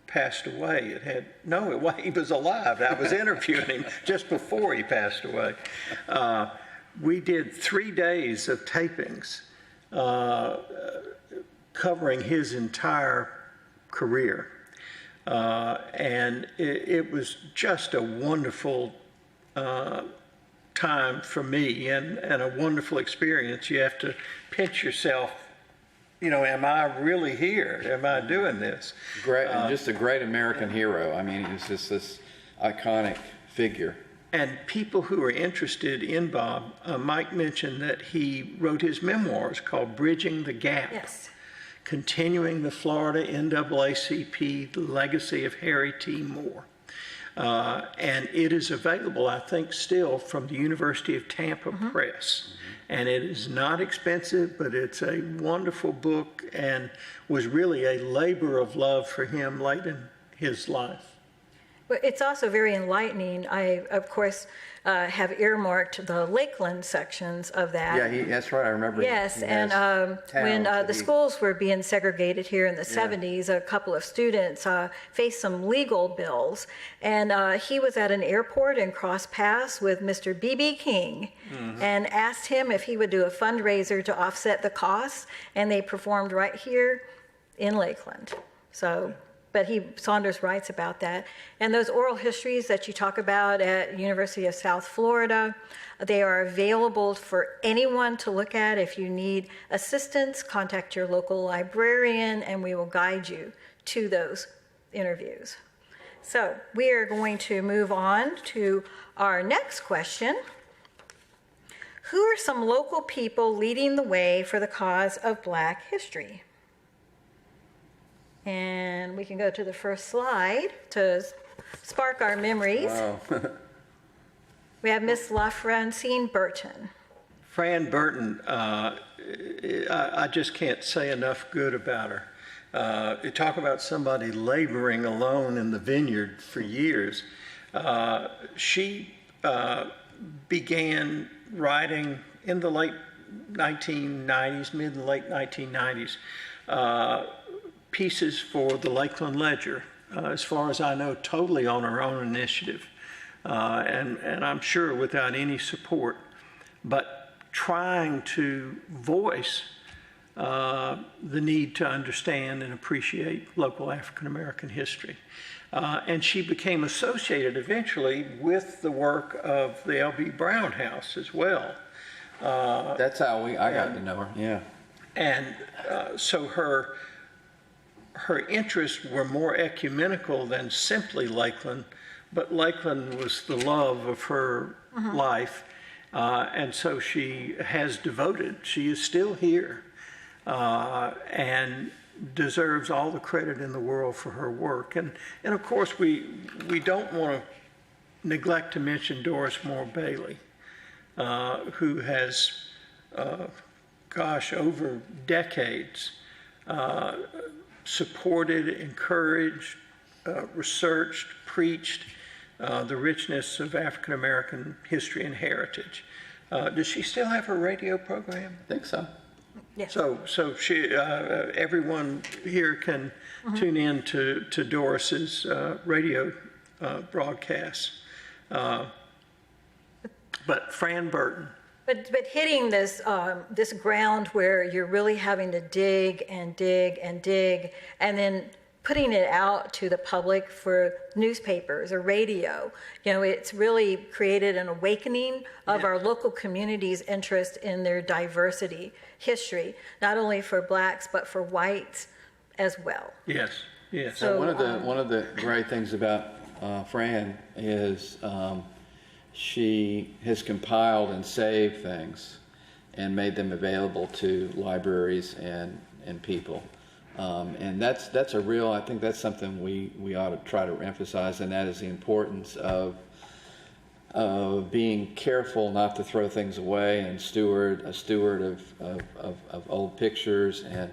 passed away. He was alive. I was interviewing him just before he passed away. we did 3 days of tapings covering his entire career. And it was just a wonderful time for me and a wonderful experience. You have to pinch yourself, you know, am I really here? Am I doing this? Great, just a great American hero. I mean, he's just this iconic figure. And people who are interested in Bob, Mike mentioned that he wrote his memoirs called Bridging the Gap. Yes. Continuing the Florida NAACP, The Legacy of Harry T. Moore. And it is available, I think, still from the University of Tampa Press. And it is not expensive, but it's a wonderful book and was really a labor of love for him late in his life. But it's also very enlightening. I, of course, have earmarked the Lakeland sections of that. Yeah, that's right. I remember. Yes, he and has when towns that the he- schools were being segregated here in the 70s, a couple of students faced some legal bills, and he was at an airport and crossed paths with Mr. B.B. King and asked him if he would do a fundraiser to offset the costs, and they performed right here in Lakeland. So, but Saunders writes about that. And those oral histories that you talk about at University of South Florida, they are available for anyone to look at. If you need assistance, contact your local librarian and we will guide you to those interviews. So we are going to move on to our next question. Who are some local people leading the way for the cause of Black history? And we can go to the first slide to spark our memories. Wow. We have Miss LaFrancine Burton. Fran Burton, I just can't say enough good about her. You talk about somebody laboring alone in the vineyard for years. She began writing in the late 1990s, mid and late 1990s, pieces for the Lakeland Ledger, as far as I know, totally on her own initiative, and I'm sure without any support, but trying to voice the need to understand and appreciate local African-American history. And she became associated eventually with the work of the L.B. Brown House as well. That's how I got to know her. Yeah. And so her interests were more ecumenical than simply Lakeland, but Lakeland was the love of her life. And so she is still here and deserves all the credit in the world for her work. And of course, we don't want to neglect to mention Doris Moore Bailey, who has, over decades, supported, encouraged, researched, preached the richness of African American history and heritage. Does she still have her radio program? I think so. Yes. So she, everyone here can tune in to Doris's radio broadcasts. But Fran Burton. But hitting this this ground where you're really having to dig and dig and dig, and then putting it out to the public for newspapers or radio, it's really created an awakening of our local community's interest in their diversity history, not only for Blacks but for whites as well. Yes. Yes. So, one of the great things about Fran is she has compiled and saved things and made them available to libraries and people. And that's a real, I think that's something we ought to try to emphasize, and that is the importance of being careful not to throw things away and a steward of old pictures, and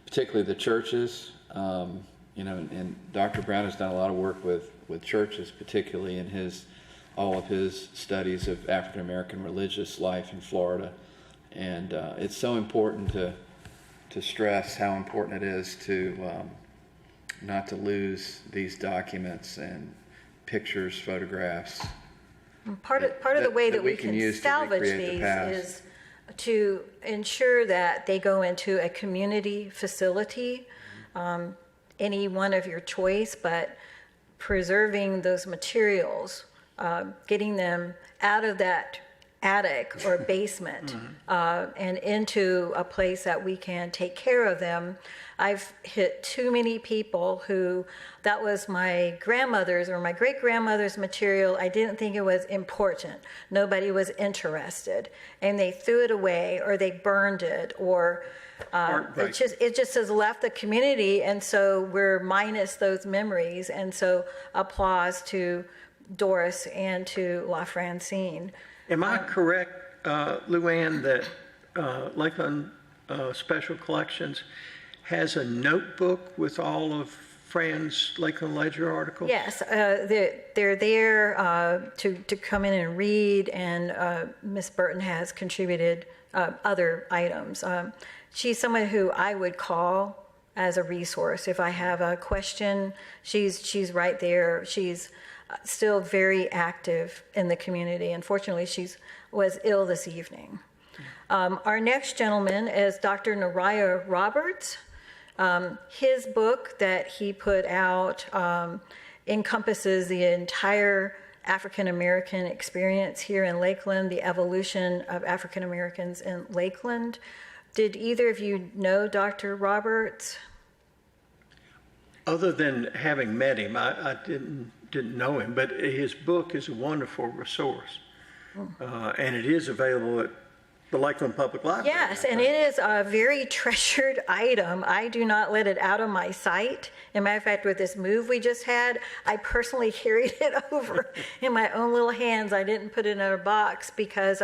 particularly the churches. And Dr. Brown has done a lot of work with churches, particularly in all of his studies of African American religious life in Florida. And it's so important to stress how important it is to not to lose these documents and pictures, photographs. Part of the way that we can use to salvage recreate the these past. is to ensure that they go into a community facility, any one of your choice, but preserving those materials, getting them out of that attic or basement and into a place that we can take care of them. I've hit too many people who, that was my grandmother's or my great-grandmother's material. I didn't think it was important. Nobody was interested. And they threw it away or they burned it or it just has left the community. And so we're minus those memories. And so applause to Doris and to La Francine. Am I correct, Luann, that Lakeland Special Collections has a notebook with all of Fran's Lakeland Ledger articles? Yes, they're there to come in and read, and Miss Burton has contributed other items. She's someone who I would call as a resource. If I have a question, she's right there. She's still very active in the community. Unfortunately, was ill this evening. Our next gentleman is Dr. Nariah Roberts. His book that he put out encompasses the entire African American experience here in Lakeland, the evolution of African Americans in Lakeland. Did either of you know Dr. Roberts? Other than having met him, I didn't know him, but his book is a wonderful resource. And it is available at the Lakeland Public Library. Yes, and it is a very treasured item. I do not let it out of my sight. As a matter of fact, with this move we just had, I personally carried it over in my own little hands. I didn't put it in a box because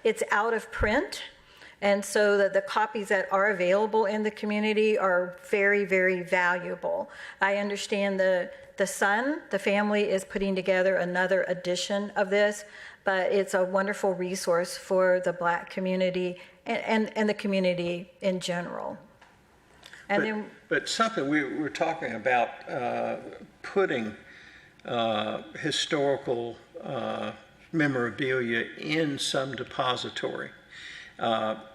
it's out of print. And so the copies that are available in the community are very, very valuable. I understand the son, the family, is putting together another edition of this, but it's a wonderful resource for the Black community and the community in general. And but something we're talking about putting historical memorabilia in some depository.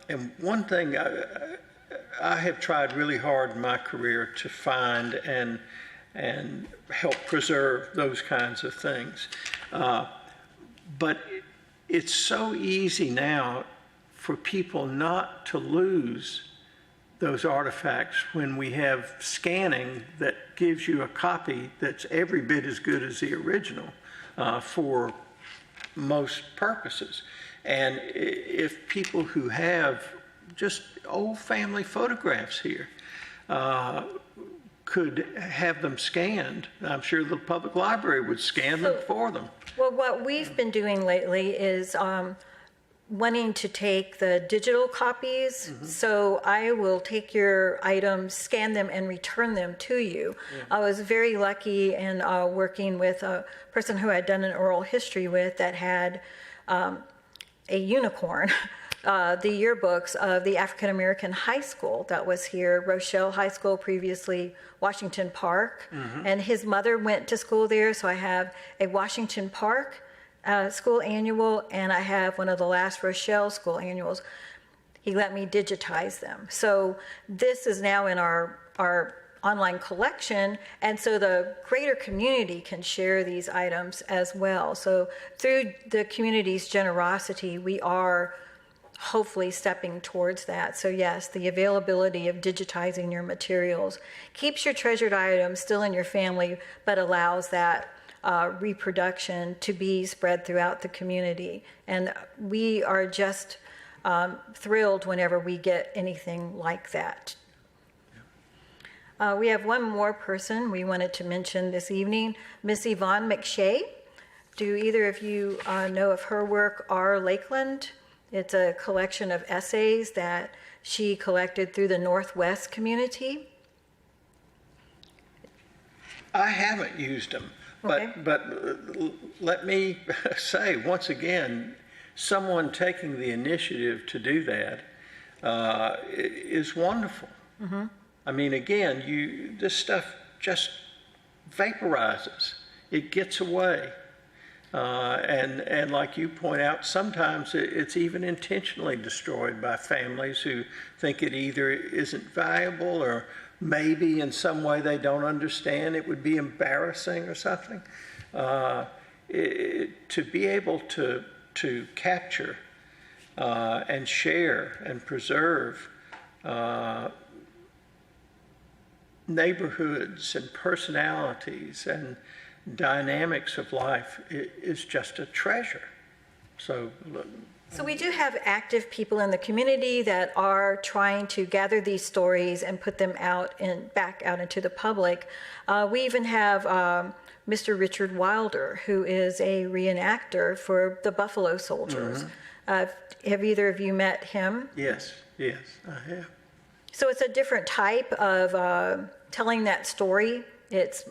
And one thing I have tried really hard in my career to find and help preserve those kinds of things. But it's so easy now for people not to lose those artifacts when we have scanning that gives you a copy that's every bit as good as the original for most purposes. And if people who have just old family photographs here could have them scanned, I'm sure the public library would scan them for them. well, what we've been doing lately is wanting to take the digital copies. So I will take your items, scan them, and return them to you. I was very lucky in working with a person who I'd done an oral history with that had a unicorn, the yearbooks of the African American high school that was here, Rochelle High School, previously Washington Park. And his mother went to school there, so I have a Washington Park school annual, and I have one of the last Rochelle school annuals. He let me digitize them. So this is now in our online collection, and so the greater community can share these items as well. So through the community's generosity, we are hopefully stepping towards that. So yes, the availability of digitizing your materials keeps your treasured items still in your family, but allows that reproduction to be spread throughout the community. And we are just thrilled whenever we get anything like that. We have one more person we wanted to mention this evening, Miss Yvonne McShay. Do either of you know of her work, Our Lakeland? It's a collection of essays that she collected through the Northwest community. I haven't used them, but let me say once again, someone taking the initiative to do that is wonderful. I mean, again, this stuff just vaporizes. It gets away. And like you point out, sometimes it's even intentionally destroyed by families who think it either isn't valuable or maybe in some way they don't understand, it would be embarrassing or something. To be able to capture and share and preserve neighborhoods and personalities and dynamics of life is just a treasure. So we do have active people in the community that are trying to gather these stories and put them back out into the public. We even have Mr. Richard Wilder, who is a reenactor for the Buffalo Soldiers. Have either of you met him? Yes, I have. So it's a different type of telling that story. It's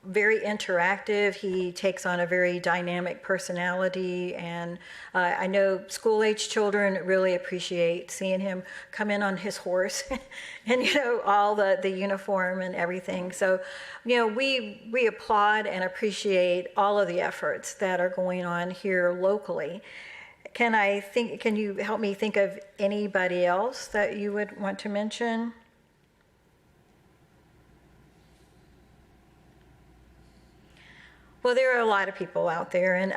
very interactive. He takes on a very dynamic personality, and I know school-age children really appreciate seeing him come in on his horse and, all the uniform and everything. So, we applaud and appreciate all of the efforts that are going on here locally. Can you help me think of anybody else that you would want to mention? Well, there are a lot of people out there, and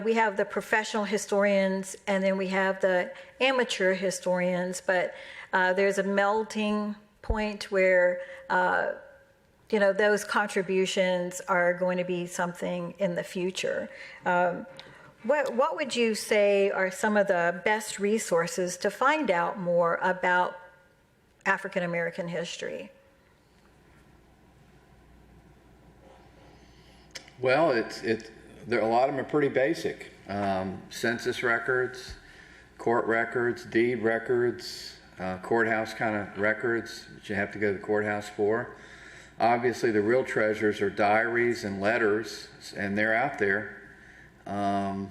we have the professional historians, and then we have the amateur historians, but there's a melting point where those contributions are going to be something in the future. What would you say are some of the best resources to find out more about African American history? Well, there a lot of them are pretty basic. Census records, court records, deed records, courthouse kind of records that you have to go to the courthouse for. Obviously, the real treasures are diaries and letters, and they're out there. And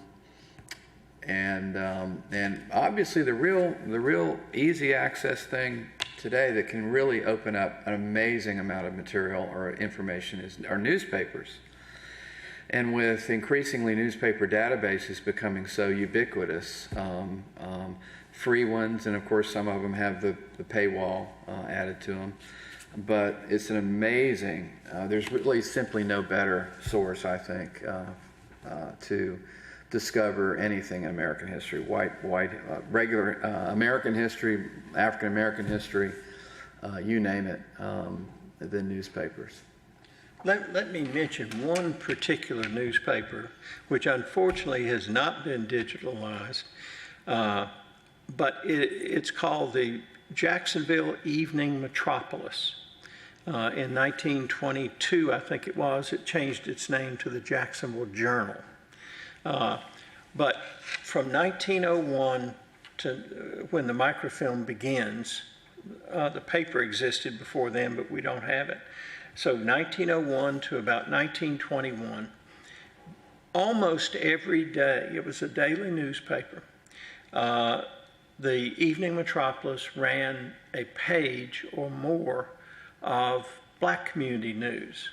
obviously, the real easy access thing today that can really open up an amazing amount of material or information are newspapers. And with increasingly newspaper databases becoming so ubiquitous, free ones, and of course some of them have the paywall added to them, but it's an amazing, there's really simply no better source, I think, to discover anything in American history, regular American history, African American history, you name it, than newspapers. Let me mention one particular newspaper, which unfortunately has not been digitalized, but it's called the Jacksonville Evening Metropolis. In 1922, I think it was, it changed its name to the Jacksonville Journal. But from 1901 to when the microfilm begins, the paper existed before then, but we don't have it. So 1901 to about 1921, almost every day, it was a daily newspaper, the Evening Metropolis ran a page or more of black community news.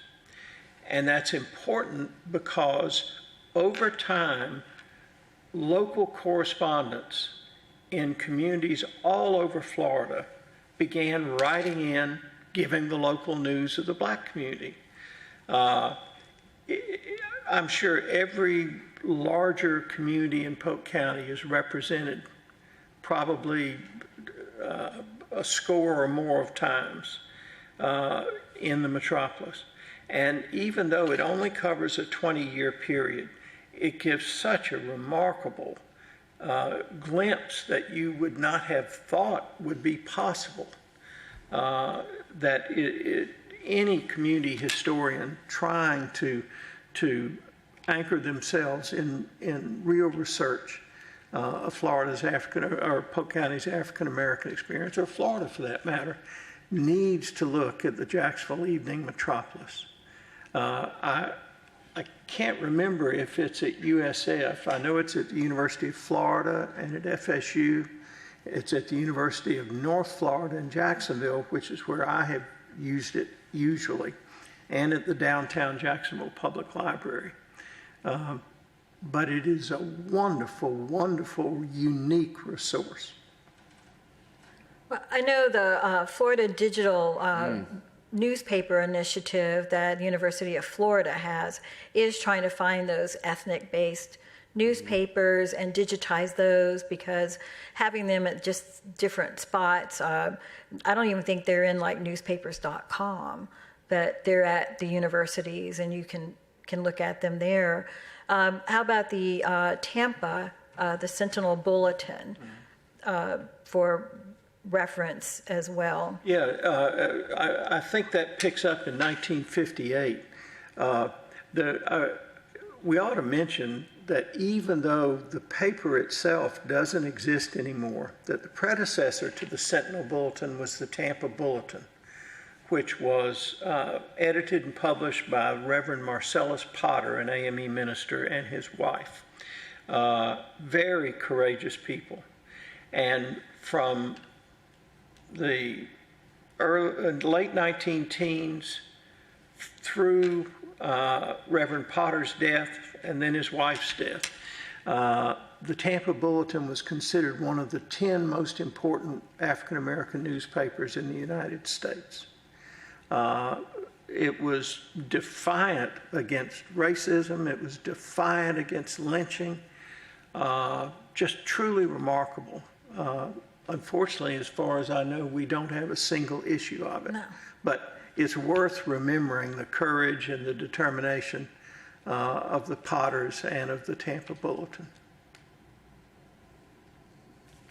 And that's important because over time, local correspondents in communities all over Florida began writing in, giving the local news of the black community. I'm sure every larger community in Polk County is represented probably a score or more of times in the metropolis. And even though it only covers a 20-year period, it gives such a remarkable glimpse that you would not have thought would be possible. That any community historian trying to anchor themselves in real research of Florida's or Polk County's African American experience, or Florida for that matter, needs to look at the Jacksonville Evening Metropolis. I can't remember if it's at USF. I know it's at the University of Florida and at FSU. It's at the University of North Florida in Jacksonville, which is where I have used it usually, and at the downtown Jacksonville Public Library. but it is a wonderful, wonderful, unique resource. Well, I know the Florida Digital newspaper initiative that the University of Florida has is trying to find those ethnic-based newspapers and digitize those, because having them at just different spots, I don't even think they're in like newspapers.com, but they're at the universities and you can look at them there. How about the Tampa, the Sentinel Bulletin, for reference as well? Yeah, I think that picks up in 1958. We ought to mention that even though the paper itself doesn't exist anymore, that the predecessor to the Sentinel Bulletin was the Tampa Bulletin, which was edited and published by Reverend Marcellus Potter, an AME minister, and his wife. Very courageous people. And from the late 19-teens through Reverend Potter's death and then his wife's death, the Tampa Bulletin was considered one of the 10 most important African-American newspapers in the United States. It was defiant against racism. It was defiant against lynching. Just truly remarkable. Unfortunately, as far as I know, we don't have a single issue of it. No. But it's worth remembering the courage and the determination of the Potters and of the Tampa Bulletin.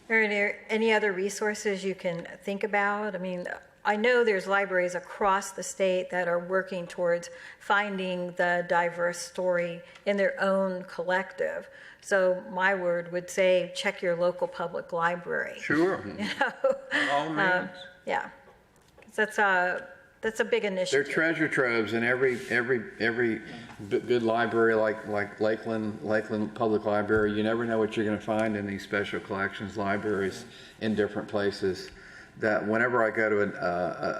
Are there any other resources you can think about? I mean, I know there's libraries across the state that are working towards finding the diverse story in their own collective. So my word would say, check your local public library. Sure. You know? By all means. Yeah, 'cause that's a big There are initiative. treasure troves in every good library, like Lakeland Public Library. You never know what you're going to find in these special collections libraries in different places. That whenever I go to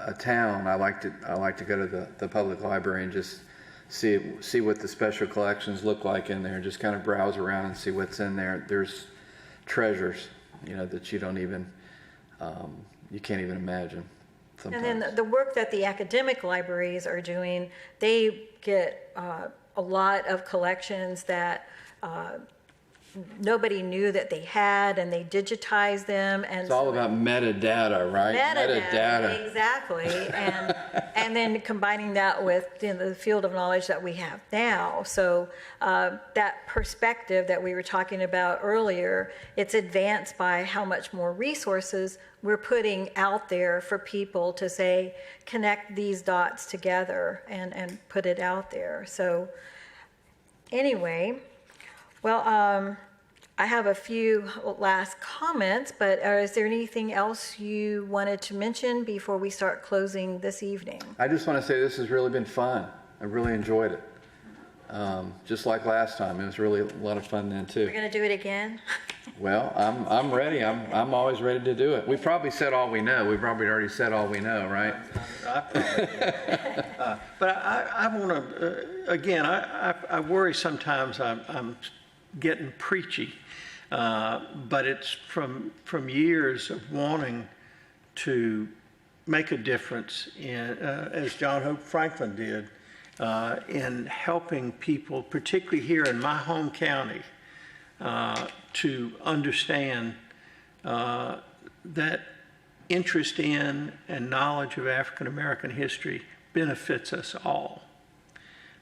a town, I like to go to the public library and just see what the special collections look like in there. Just kind of browse around and see what's in there. There's treasures, that you don't even you can't even imagine. Sometimes. And then the work that the academic libraries are doing, they get a lot of collections that nobody knew that they had, and they digitize them. And It's all about metadata, right? Metadata, exactly. And then combining that with the field of knowledge that we have now. So that perspective that we were talking about earlier, it's advanced by how much more resources we're putting out there for people to say, connect these dots together and put it out there. So anyway, well, I have a few last comments, but is there anything else you wanted to mention before we start closing this evening? I just want to say this has really been fun. I really enjoyed it. Just like last time, it was really a lot of fun then too. We're going to do it again? Well, I'm ready. I'm always ready to do it. We probably said all we know. We probably already said all we know, right? But I want to, again, I worry sometimes I'm getting preachy, but it's from years of wanting to make a difference in, as John Hope Franklin did, in helping people, particularly here in my home county, to understand that interest in and knowledge of African American history benefits us all.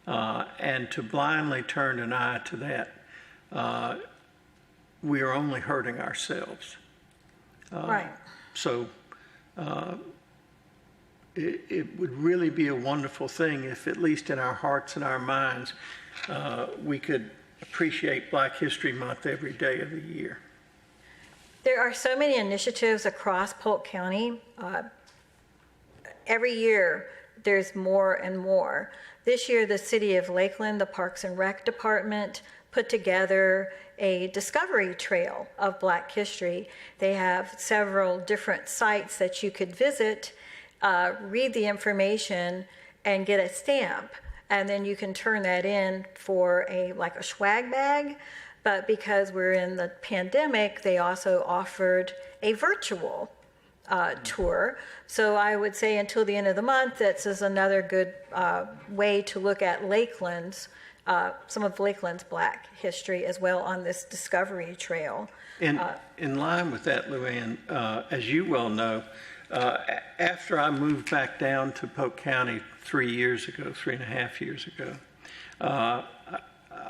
And to blindly turn an eye to that, we are only hurting ourselves. Right. So it would really be a wonderful thing if, at least in our hearts and our minds, we could appreciate Black History Month every day of the year. There are so many initiatives across Polk County. Every year, there's more and more. This year, the City of Lakeland, the Parks and Rec Department, put together a discovery trail of Black history. They have several different sites that you could visit, read the information, and get a stamp. and then you can turn that in for like a swag bag. But because we're in the pandemic, they also offered a virtual tour. So I would say until the end of the month, this is another good way to look at Lakeland's, some of Lakeland's Black history as well on this discovery trail. In line with that, Luann, as you well know, after I moved back down to Polk County 3.5 years ago,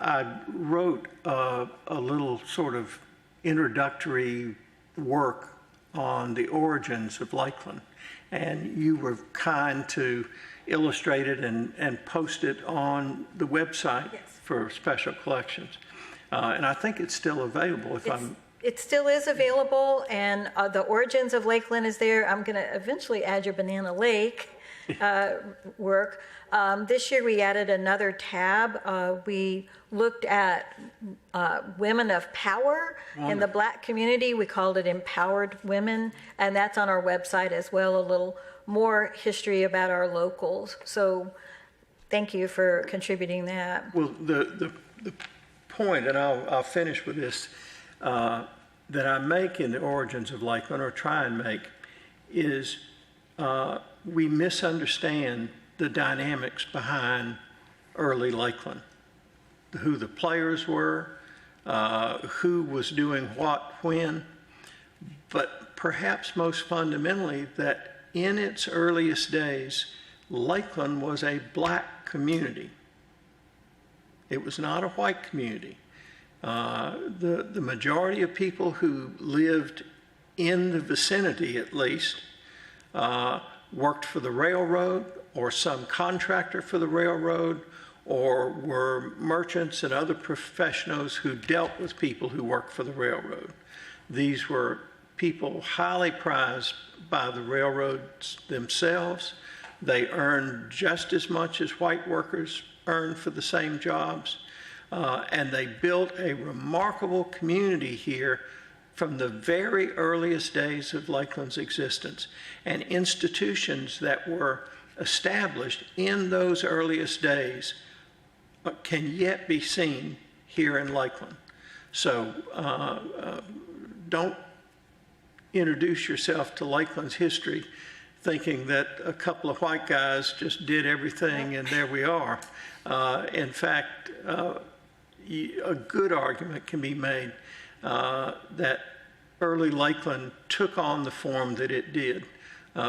I wrote a little sort of introductory work on the origins of Lakeland, and you were kind to illustrate it and post it on the website. Yes. For special collections. And I think it's still available It still is available, and the origins of Lakeland is there. I'm going to eventually add your Banana Lake work. This year we added another tab. We looked at women of power in the Black community. We called it Empowered Women, and that's on our website as well, a little more history about our locals. So thank you for contributing that. Well, the point, and I'll finish with this, that I make in the origins of Lakeland, or try and make, is we misunderstand the dynamics behind early Lakeland, who the players were, who was doing what when, but perhaps most fundamentally that in its earliest days, Lakeland was a Black community. It was not a white community. The majority of people who lived in the vicinity, at least, worked for the railroad or some contractor for the railroad, or were merchants and other professionals who dealt with people who worked for the railroad. These were people highly prized by the railroads themselves. They earned just as much as white workers earned for the same jobs. And they built a remarkable community here from the very earliest days of Lakeland's existence, and institutions that were established in those earliest days can yet be seen here in Lakeland. So don't introduce yourself to Lakeland's history thinking that a couple of white guys just did everything and there we are. In fact, a good argument can be made that early Lakeland took on the form that it did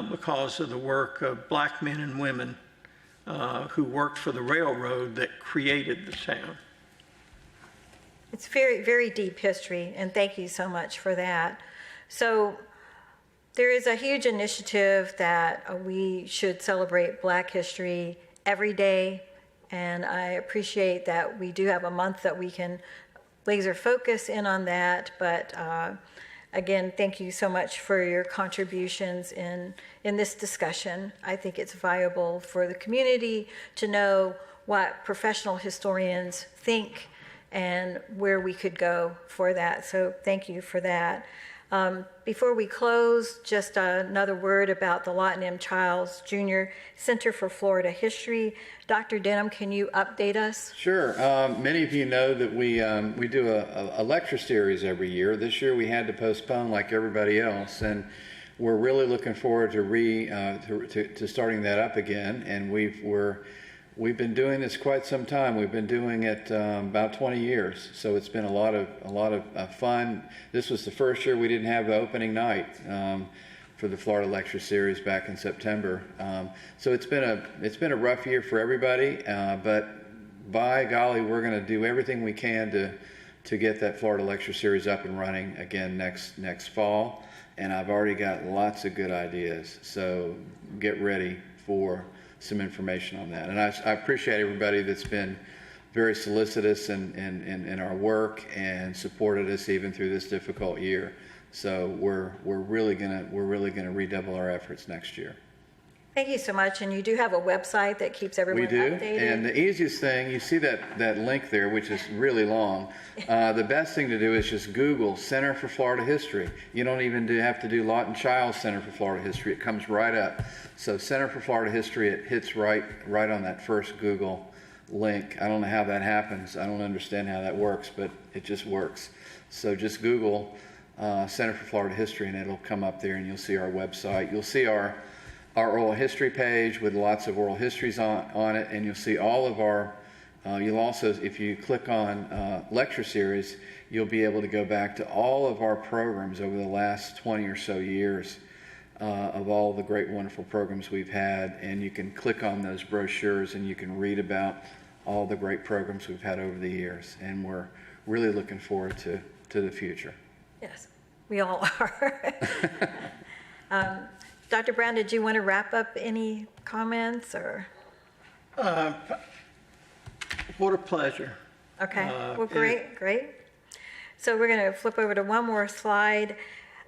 because of the work of Black men and women who worked for the railroad that created the town. It's very, very deep history, and thank you so much for that. So there is a huge initiative that we should celebrate Black history every day, and I appreciate that we do have a month that we can laser focus in on that, but again, thank you so much for your contributions in this discussion. I think it's viable for the community to know what professional historians think and where we could go for that. So thank you for that. Before we close, just another word about the Lawton M. Childs Jr. Center for Florida History. Dr. Denham, can you update us? Sure. Many of you know that we do a lecture series every year. This year we had to postpone like everybody else, and we're really looking forward to starting that up again. And we've been doing this quite some time. We've been doing it about 20 years, so it's been a lot of fun. This was the first year we didn't have the opening night for the Florida Lecture Series back in September. So it's been a rough year for everybody, but by golly, we're going to do everything we can to get that Florida Lecture Series up and running again next fall. And I've already got lots of good ideas, so get ready for some information on that. And I appreciate everybody that's been very solicitous in our work and supported us even through this difficult year. So we're really gonna redouble our efforts next year. Thank you so much. And you do have a website that keeps everyone updated. We do. And the easiest thing, you see that link there, which is really long. The best thing to do is just Google Center for Florida History. You don't even have to do Lawton Childs Center for Florida History. It comes right up. So Center for Florida History, it hits right on that first Google link. I don't know how that happens. I don't understand how that works, but it just works. So just Google Center for Florida History, and it'll come up there, and you'll see our website. You'll see our oral history page with lots of oral histories on it, and you'll see all of our, you'll also, if you click on lecture series, you'll be able to go back to all of our programs over the last 20 or so years of all the great, wonderful programs we've had, and you can click on those brochures and you can read about all the great programs we've had over the years, and we're really looking forward to the future. Yes, we all are. Dr. Brown, did you want to wrap up any comments or? What a pleasure. Okay, well, great. So we're going to flip over to one more slide.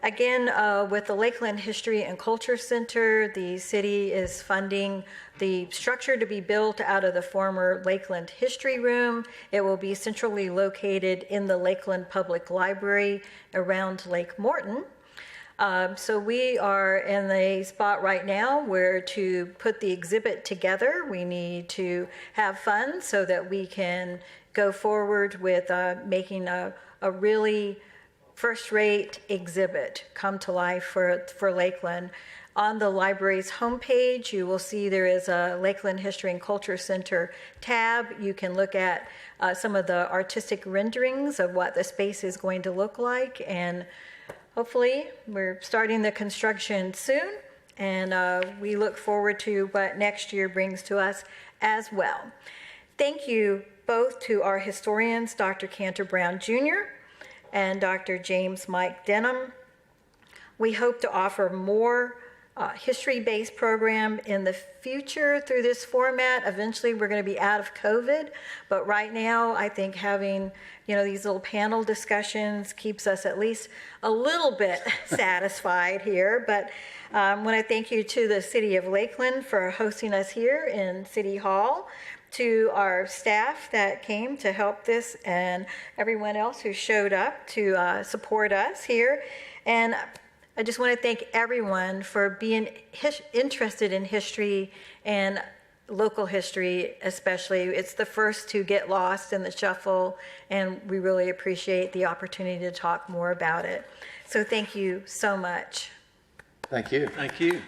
Again, with the Lakeland History and Culture Center, the city is funding the structure to be built out of the former Lakeland History Room. It will be centrally located in the Lakeland Public Library around Lake Morton. So we are in a spot right now where to put the exhibit together, we need to have funds so that we can go forward with making a really first-rate exhibit come to life for Lakeland. On the library's homepage, you will see there is a Lakeland History and Culture Center tab. You can look at some of the artistic renderings of what the space is going to look like, and hopefully we're starting the construction soon, and we look forward to what next year brings to us as well. Thank you both to our historians, Dr. Cantor Brown Jr. and Dr. James Mike Denham. We hope to offer more history-based program in the future through this format. Eventually, we're going to be out of COVID, but right now, I think having these little panel discussions keeps us at least a little bit satisfied here. But I want to thank you to the City of Lakeland for hosting us here in City Hall, to our staff that came to help this, and everyone else who showed up to support us here. And I just want to thank everyone for being interested in history and local history especially. It's the first to get lost in the shuffle, and we really appreciate the opportunity to talk more about it. So thank you so much. Thank you. Thank you.